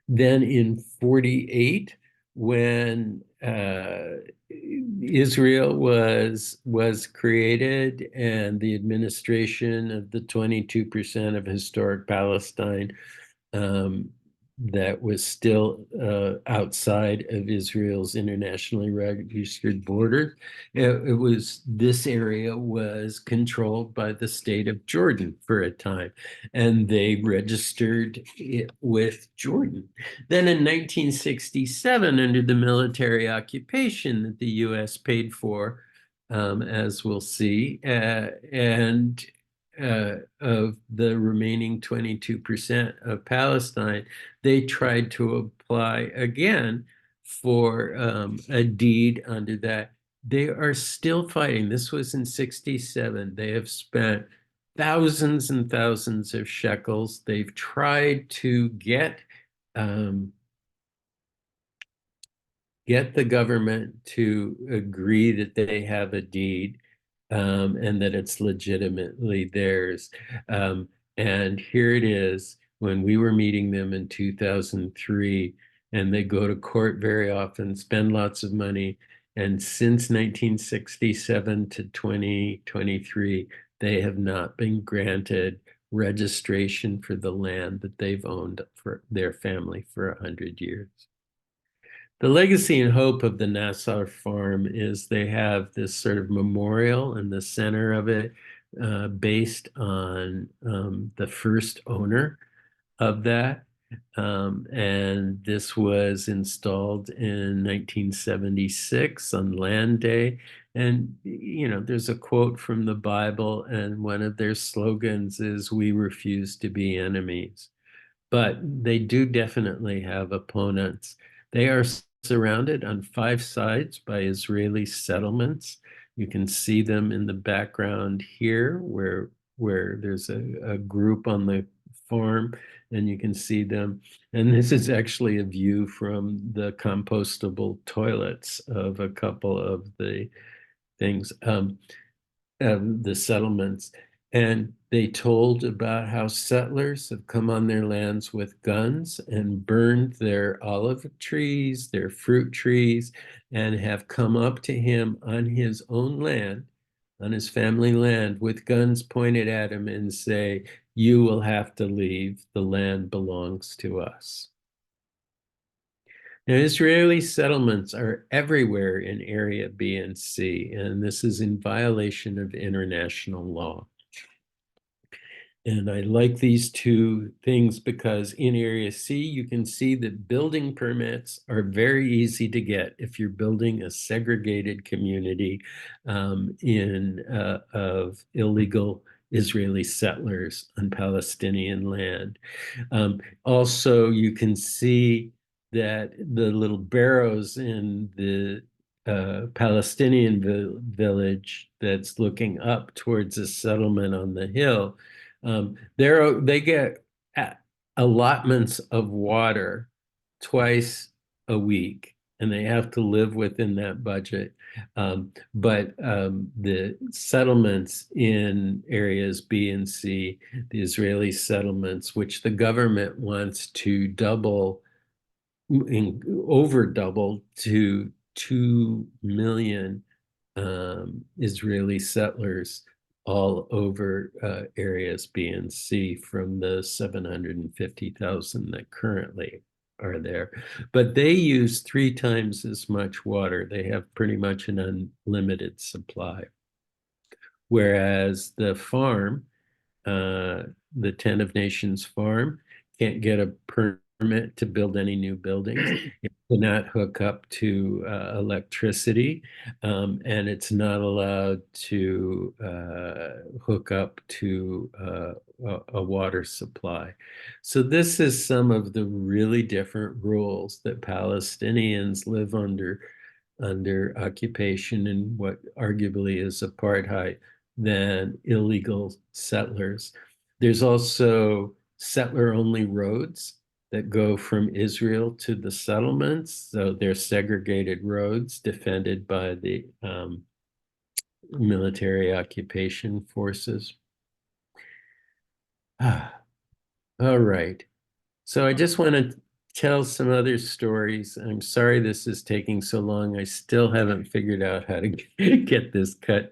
[SPEAKER 2] Then in 48, when Israel was created and the administration of the 22% of historic Palestine um, that was still outside of Israel's internationally registered border. This area was controlled by the state of Jordan for a time, and they registered it with Jordan. Then in 1967, under the military occupation that the U.S. paid for, as we'll see, and of the remaining 22% of Palestine, they tried to apply again for a deed under that. They are still fighting. This was in 67. They have spent thousands and thousands of shekels. They've tried to um, get the government to agree that they have a deed and that it's legitimately theirs. And here it is when we were meeting them in 2003, and they go to court very often, spend lots of money. And since 1967 to 2023, they have not been granted registration for the land that they've owned for their family for 100 years. The legacy and hope of the Nassau farm is they have this sort of memorial in the center of it, based on the first owner of that. And this was installed in 1976 on Land Day. And, there's a quote from the Bible, and one of their slogans is, "We refuse to be enemies." But they do definitely have opponents. They are surrounded on 5 sides by Israeli settlements. You can see them in the background here, where there's a group on the farm, and you can see them. And this is actually a view from the compostable toilets of a couple of the things. the settlements, and they told about how settlers have come on their lands with guns and burned their olive trees, their fruit trees, and have come up to him on his own land, on his family land, with guns pointed at him and say, "You will have to leave. The land belongs to us." Now, Israeli settlements are everywhere in Area B and C, and this is in violation of international law. And I like these two things because in Area C, you can see that building permits are very easy to get if you're building a segregated community of illegal Israeli settlers on Palestinian land. Also, you can see that the little barrows in the Palestinian village that's looking up towards a settlement on the hill, they get allotments of water twice a week, and they have to live within that budget. But the settlements in areas B and C, the Israeli settlements, which the government wants to over double to 2 million Israeli settlers all over areas B and C from the 750,000 that currently are there. But they use 3 times as much water. They have pretty much an unlimited supply. Whereas the farm, the Ten of Nations farm, can't get a permit to build any new buildings. It cannot hook up to electricity, and it's not allowed to hook up to a water supply. So this is some of the really different rules that Palestinians live under occupation and what arguably is apartheid than illegal settlers. There's also settler-only roads that go from Israel to the settlements. So they're segregated roads defended by the military occupation forces. All right. So I just want to tell some other stories. I'm sorry this is taking so long. I still haven't figured out how to get this cut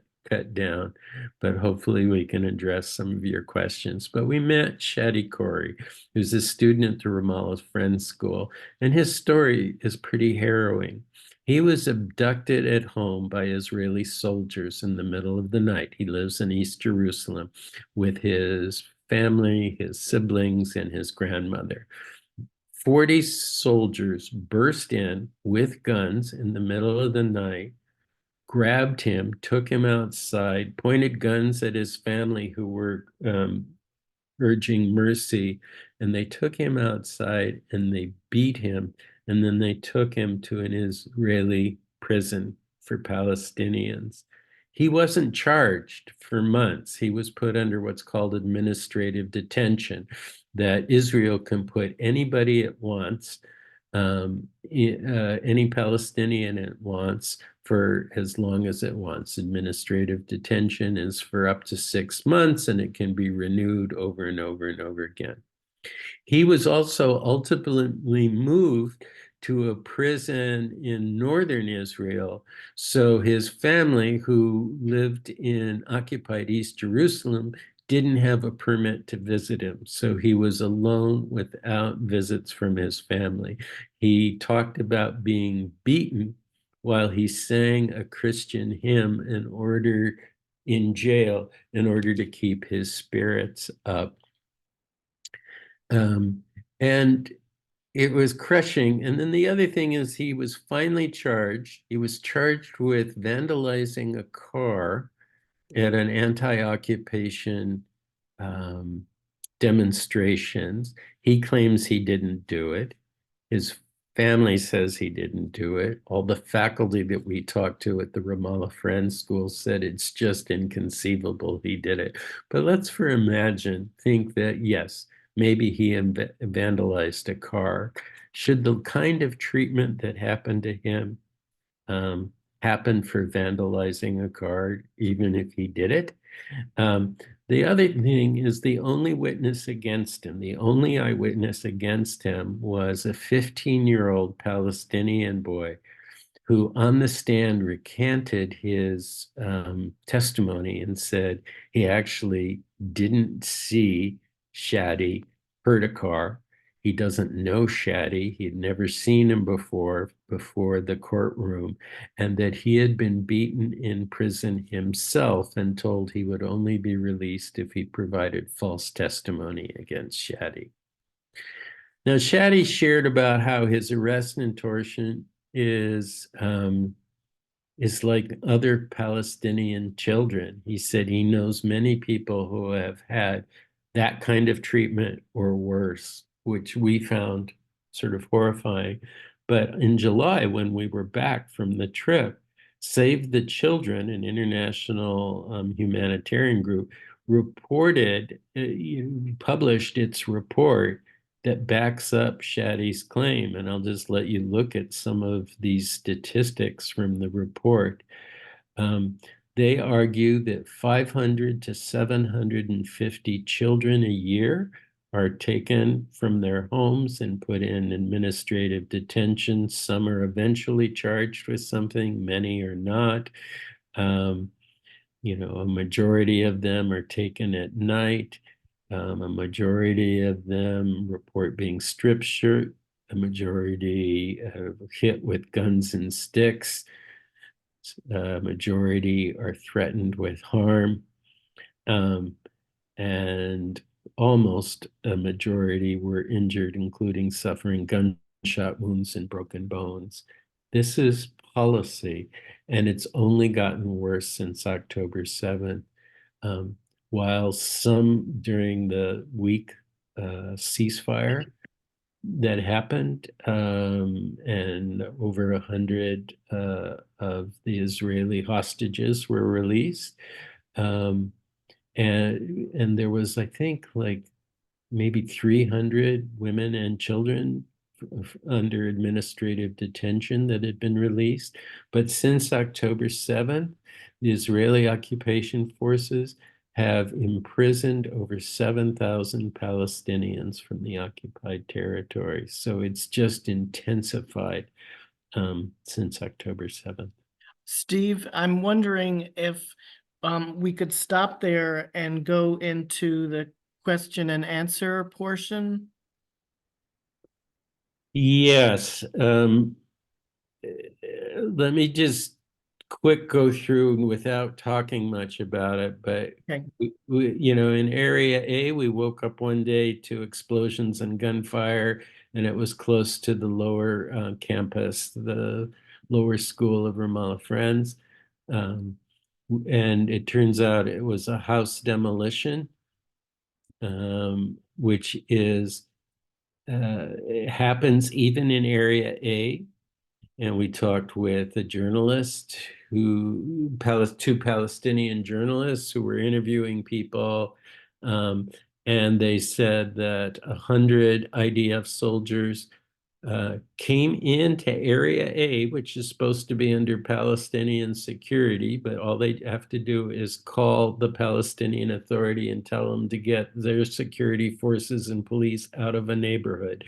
[SPEAKER 2] down, but hopefully we can address some of your questions. But we met Shadi Corey, who's a student at the Ramallah Friends School, and his story is pretty harrowing. He was abducted at home by Israeli soldiers in the middle of the night. He lives in East Jerusalem with his family, his siblings, and his grandmother. 40 soldiers burst in with guns in the middle of the night, grabbed him, took him outside, pointed guns at his family who were urging mercy, and they took him outside and they beat him, and then they took him to an Israeli prison for Palestinians. He wasn't charged for months. He was put under what's called administrative detention, that Israel can put anybody it wants, any Palestinian it wants, for as long as it wants. Administrative detention is for up to 6 months, and it can be renewed over and over and over again. He was also ultimately moved to a prison in northern Israel. So his family, who lived in occupied East Jerusalem, didn't have a permit to visit him. So he was alone without visits from his family. He talked about being beaten while he sang a Christian hymn in jail in order to keep his spirits up. And it was crushing. And then the other thing is he was finally charged. He was charged with vandalizing a car at an anti-occupation demonstrations. He claims he didn't do it. His family says he didn't do it. All the faculty that we talked to at the Ramallah Friends School said it's just inconceivable he did it. But let's think that, yes, maybe he vandalized a car. Should the kind of treatment that happened to him happen for vandalizing a car, even if he did it. Um, the other thing is the only witness against him, the only eyewitness against him was a 15-year-old Palestinian boy who on the stand recanted his testimony and said he actually didn't see Shadi hurt a car. He doesn't know Shadi. He'd never seen him before the courtroom, and that he had been beaten in prison himself and told he would only be released if he provided false testimony against Shadi. Now, Shadi shared about how his arrest and torsion is like other Palestinian children. He said he knows many people who have had that kind of treatment or worse, which we found sort of horrifying. But in July, when we were back from the trip, Save the Children, an international humanitarian group, published its report that backs up Shadi's claim. And I'll just let you look at some of these statistics from the report. Um, they argue that 500 to 750 children a year are taken from their homes and put in administrative detention. Some are eventually charged with something, many are not. Um, a majority of them are taken at night. A majority of them report being strip searched. A majority hit with guns and sticks. A majority are threatened with harm. Um, and almost a majority were injured, including suffering gunshot wounds and broken bones. This is policy, and it's only gotten worse since October 7th. Um, while some during the week ceasefire that happened, and over 100 of the Israeli hostages were released. Um, and there was, I think, like maybe 300 women and children under administrative detention that had been released. But since October 7th, the Israeli occupation forces have imprisoned over 7,000 Palestinians from the occupied territory. So it's just intensified since October 7th.
[SPEAKER 1] Steve, I'm wondering if we could stop there and go into the question and answer portion.
[SPEAKER 2] Yes. Let me just quick go through without talking much about it. But
[SPEAKER 1] Okay.
[SPEAKER 2] in Area A, we woke up one day to explosions and gunfire, and it was close to the lower campus, the lower school of Ramallah Friends. Um, and it turns out it was a house demolition, which it happens even in Area A. And we talked with a journalist two Palestinian journalists who were interviewing people. Um, and they said that 100 IDF soldiers came into Area A, which is supposed to be under Palestinian security, but all they have to do is call the Palestinian Authority and tell them to get their security forces and police out of a neighborhood.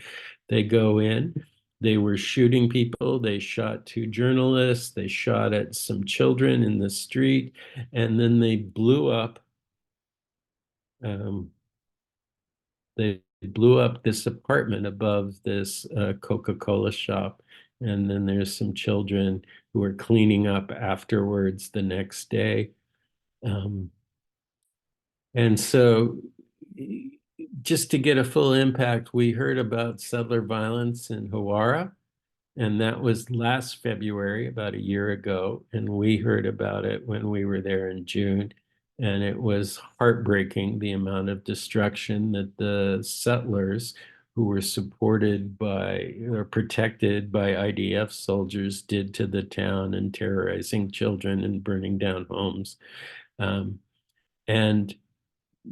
[SPEAKER 2] They go in. They were shooting people. They shot two journalists. They shot at some children in the street, and then they blew up. Um, they blew up this apartment above this Coca-Cola shop. And then there's some children who are cleaning up afterwards the next day. Um, and so just to get a full impact, we heard about settler violence in Hawara. And that was last February, about a year ago. And we heard about it when we were there in June. And it was heartbreaking, the amount of destruction that the settlers, who were supported by or protected by IDF soldiers, did to the town, and terrorizing children and burning down homes. Um, and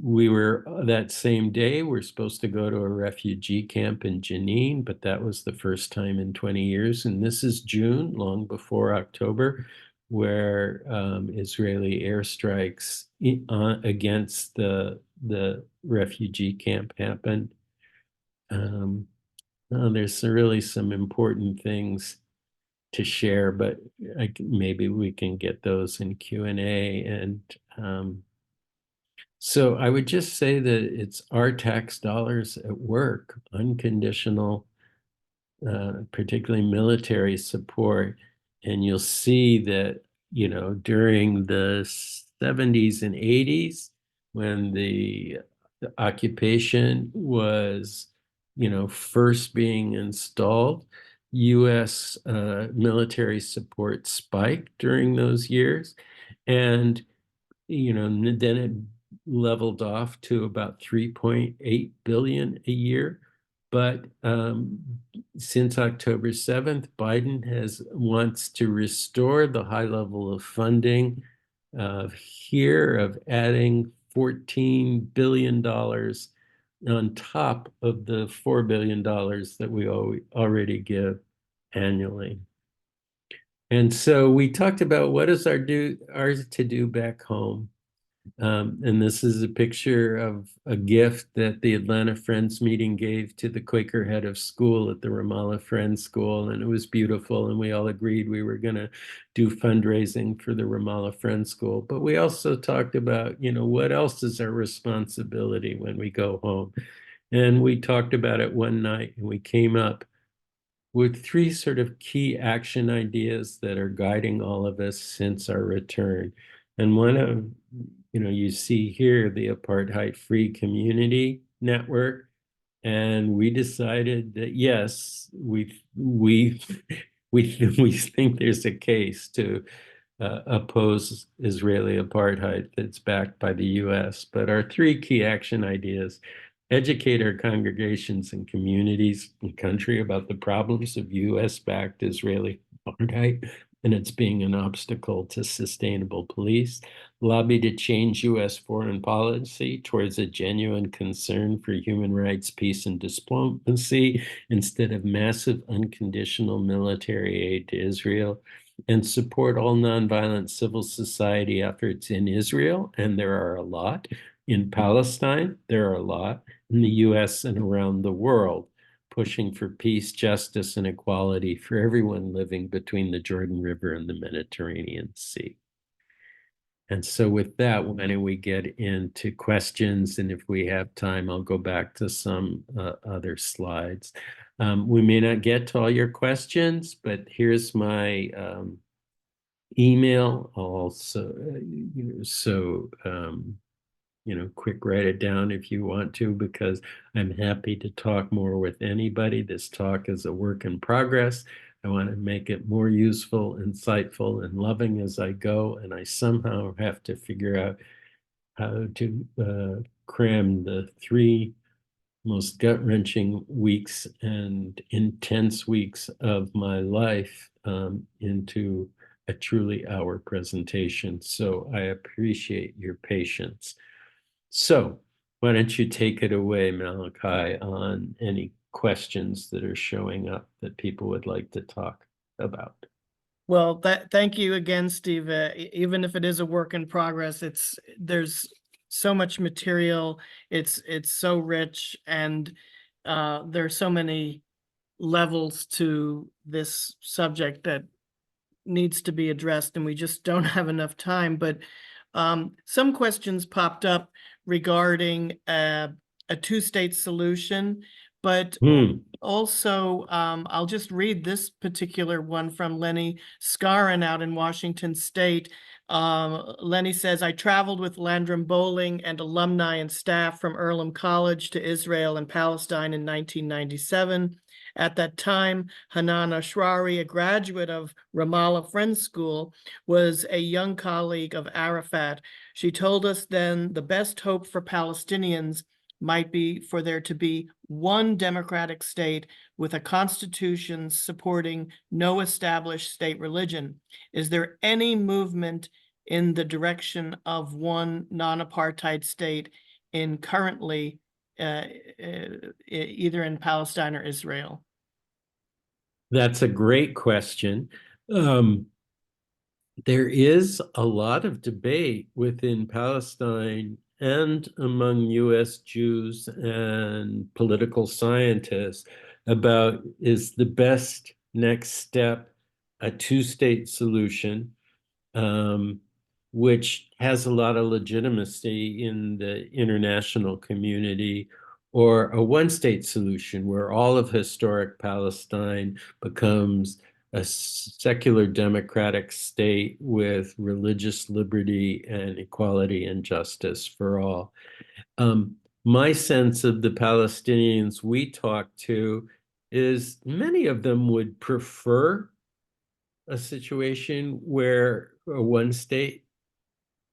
[SPEAKER 2] we were that same day, we're supposed to go to a refugee camp in Jenin, but that was the first time in 20 years. And this is June, long before October. where Israeli airstrikes against the refugee camp happened. Um, there's really some important things to share, but maybe we can get those in Q&A. And so I would just say that it's our tax dollars at work, unconditional, particularly military support. And you'll see that, during the 70s and 80s, when the occupation was, first being installed, U.S. Military support spiked during those years. And then it leveled off to about 3.8 billion a year. But since October 7th, Biden wants to restore the high level of funding here of adding $14 billion on top of the $4 billion that we already give annually. And so we talked about what is ours to do back home. And this is a picture of a gift that the Atlanta Friends meeting gave to the Quaker head of school at the Ramallah Friends School. And it was beautiful. And we all agreed we were going to do fundraising for the Ramallah Friends School. But we also talked about, what else is our responsibility when we go home? And we talked about it one night and we came up with three sort of key action ideas that are guiding all of us since our return. And one of, you see here the Apartheid-Free Community Network. And we decided that, yes, we think there's a case to oppose Israeli apartheid that's backed by the US. But our three key action ideas: educate our congregations and communities in the country about the problems of US-backed Israeli apartheid and its being an obstacle to sustainable police. Lobby to change US foreign policy towards a genuine concern for human rights, peace, and diplomacy instead of massive unconditional military aid to Israel. And support all nonviolent civil society efforts in Israel, and there are a lot. In Palestine, there are a lot. In the US and around the world, pushing for peace, justice, and equality for everyone living between the Jordan River and the Mediterranean Sea. And so with that, why don't we get into questions? And if we have time, I'll go back to some other slides. We may not get to all your questions, but here's my email. I'll also, quick write it down if you want to, because I'm happy to talk more with anybody. This talk is a work in progress. I want to make it more useful, insightful, and loving as I go. And I somehow have to figure out how to cram the three most gut-wrenching weeks and intense weeks of my life into a truly hour presentation. So I appreciate your patience. So why don't you take it away, Malachi, on any questions that are showing up that people would like to talk about?
[SPEAKER 1] Well, thank you again, Steve. Even if it is a work in progress, there's so much material. It's so rich, and there's so many levels to this subject that needs to be addressed, and we just don't have enough time. But some questions popped up regarding a two-state solution, but also I'll just read this particular one from Lenny Scarin out in Washington State. Lenny says, I traveled with Landrum Bowling and alumni and staff from Earlham College to Israel and Palestine in 1997. At that time, Hanan Ashrari, a graduate of Ramallah Friends School, was a young colleague of Arafat. She told us then the best hope for Palestinians might be for there to be one democratic state with a constitution supporting no established state religion. Is there any movement in the direction of one non-apartheid state in currently either in Palestine or Israel?
[SPEAKER 2] That's a great question. there is a lot of debate within Palestine and among US Jews and political scientists about, is the best next step a two-state solution, um, which has a lot of legitimacy in the international community, or a one-state solution where all of historic Palestine becomes a secular democratic state with religious liberty and equality and justice for all. My sense of the Palestinians we talk to is many of them would prefer a situation where a one state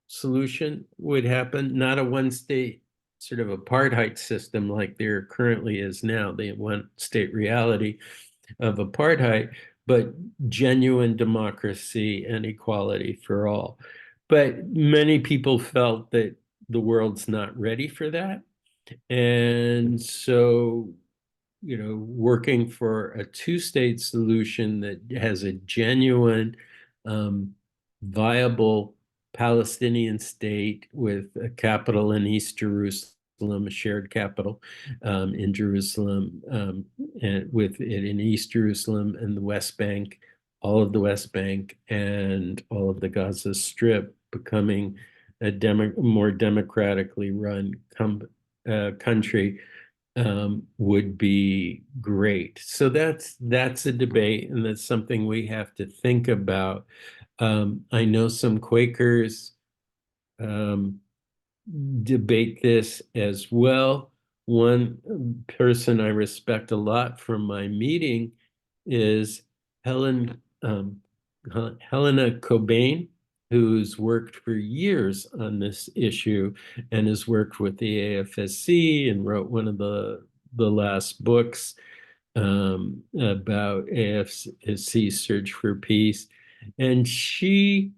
[SPEAKER 2] solution would happen, not a one state sort of apartheid system like there currently is now, the one state reality of apartheid, but genuine democracy and equality for all. But many people felt that the world's not ready for that. And so, working for a two-state solution that has a genuine, viable Palestinian state with a capital in East Jerusalem, a shared capital in Jerusalem, and with it in East Jerusalem and the West Bank, all of the West Bank and all of the Gaza Strip becoming a more democratically run country would be great. So that's a debate, and that's something we have to think about. I know some Quakers um, debate this as well. One person I respect a lot from my meeting is Helen Helena Cobain, who's worked for years on this issue and has worked with the AFSC and wrote one of the last books about AFSC Search for Peace. And she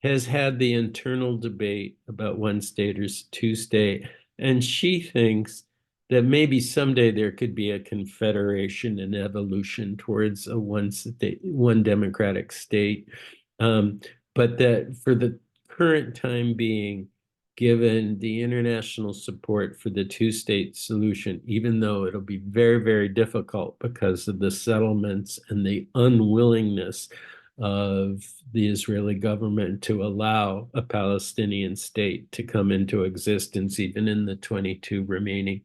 [SPEAKER 2] has had the internal debate about one state or two state, and she thinks that maybe someday there could be a confederation and evolution towards a one state, one democratic state. Um, but that for the current time being, given the international support for the two-state solution, even though it'll be very, very difficult because of the settlements and the unwillingness of the Israeli government to allow a Palestinian state to come into existence, even in the 22%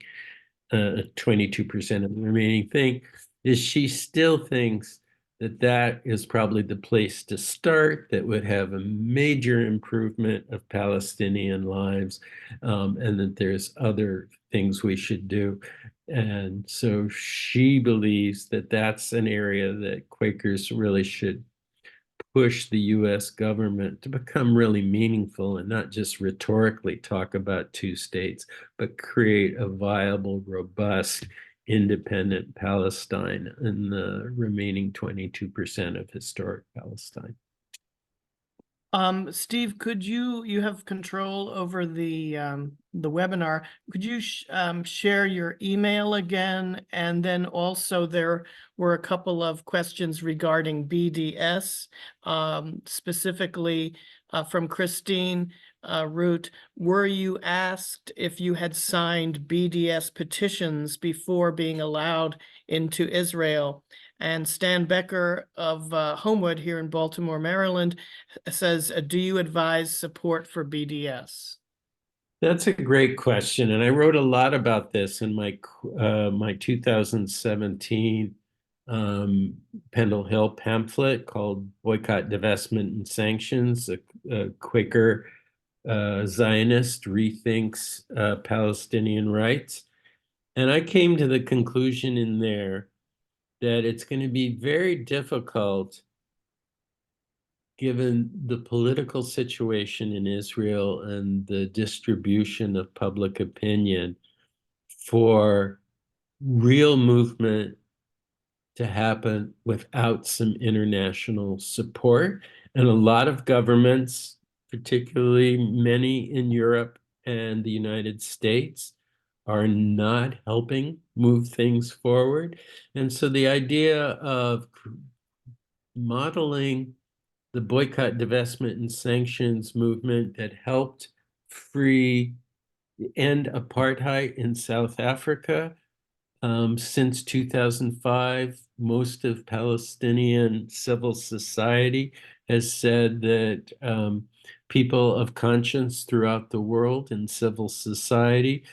[SPEAKER 2] of the remaining thing, is she still thinks that that is probably the place to start, that would have a major improvement of Palestinian lives, and that there's other things we should do. And so she believes that that's an area that Quakers really should push the US government to become really meaningful and not just rhetorically talk about two states, but create a viable, robust, independent Palestine in the remaining 22% of historic Palestine.
[SPEAKER 1] Steve, could you have control over the webinar? Could you share your email again? And then also there were a couple of questions regarding BDS, specifically from Christine Root. Were you asked if you had signed BDS petitions before being allowed into Israel? And Stan Becker of Homewood here in Baltimore, Maryland, says, do you advise support for BDS?
[SPEAKER 2] That's a great question, and I wrote a lot about this in my 2017 Pendle Hill pamphlet called "Boycott, Divestment, and Sanctions: a Quaker Zionist Rethinks Palestinian Rights." And I came to the conclusion in there that it's going to be very difficult, given the political situation in Israel and the distribution of public opinion, for real movement to happen without some international support. And a lot of governments, particularly many in Europe and the United States, are not helping move things forward. And so the idea of modeling the boycott, divestment, and sanctions movement that helped free end apartheid in South Africa. Since 2005, most of Palestinian civil society has said that people of conscience throughout the world in civil society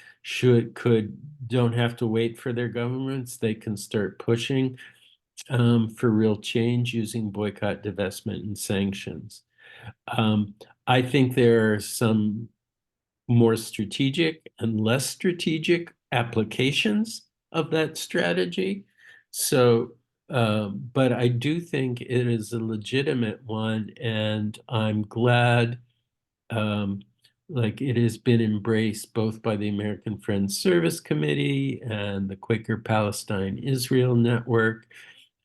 [SPEAKER 2] don't have to wait for their governments. They can start pushing for real change using boycott, divestment, and sanctions. I think there are some more strategic and less strategic applications of that strategy. So, but I do think it is a legitimate one, and I'm glad um, like it has been embraced both by the American Friends Service Committee and the Quaker Palestine Israel Network.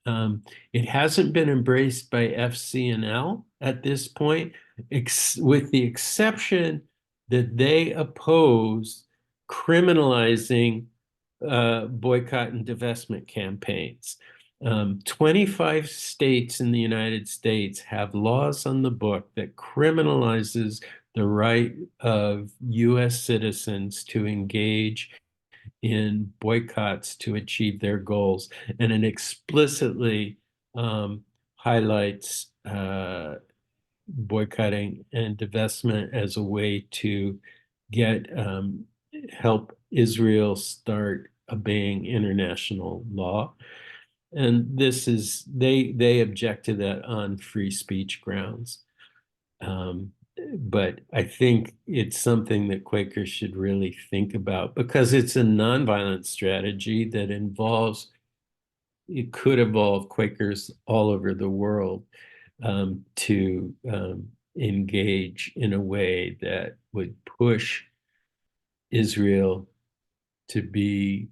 [SPEAKER 2] Um, it hasn't been embraced by FCNL at this point, with the exception that they oppose criminalizing boycott and divestment campaigns. 25 states in the United States have laws on the book that criminalizes the right of US citizens to engage in boycotts to achieve their goals. And it explicitly highlights boycotting and divestment as a way to get help Israel start obeying international law. And this is they object to that on free speech grounds. Um, but I think it's something that Quakers should really think about because it's a nonviolent strategy that it could involve Quakers all over the world to engage in a way that would push Israel to be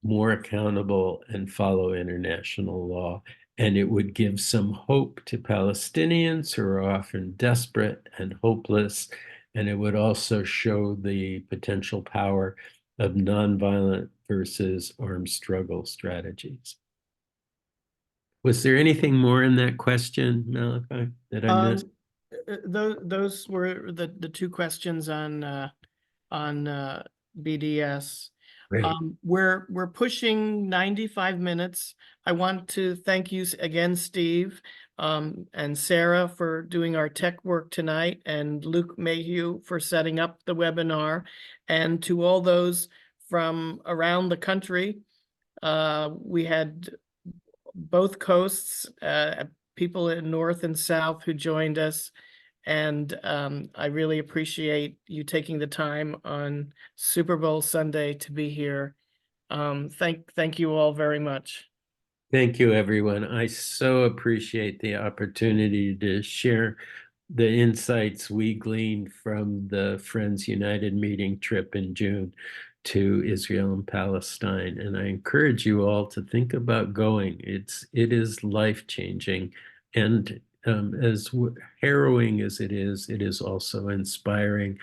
[SPEAKER 2] more accountable and follow international law. And it would give some hope to Palestinians who are often desperate and hopeless. And it would also show the potential power of nonviolent versus armed struggle strategies. Was there anything more in that question, Malachi, that I missed?
[SPEAKER 1] Those were the two questions on BDS.
[SPEAKER 2] Great.
[SPEAKER 1] We're pushing 95 minutes. I want to thank you again, Steve, and Sarah for doing our tech work tonight, and Luke Mayhew for setting up the webinar, and to all those from around the country. We had both coasts, people in North and South who joined us. And I really appreciate you taking the time on Super Bowl Sunday to be here. Thank you all very much.
[SPEAKER 2] Thank you, everyone. I so appreciate the opportunity to share the insights we gleaned from the Friends United meeting trip in June to Israel and Palestine. And I encourage you all to think about going. It is life-changing. And as harrowing as it is also inspiring.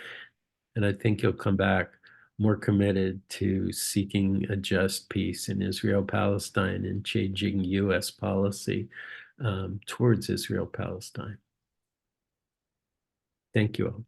[SPEAKER 2] And I think you'll come back more committed to seeking a just peace in Israel-Palestine and changing US policy towards Israel-Palestine. Thank you all.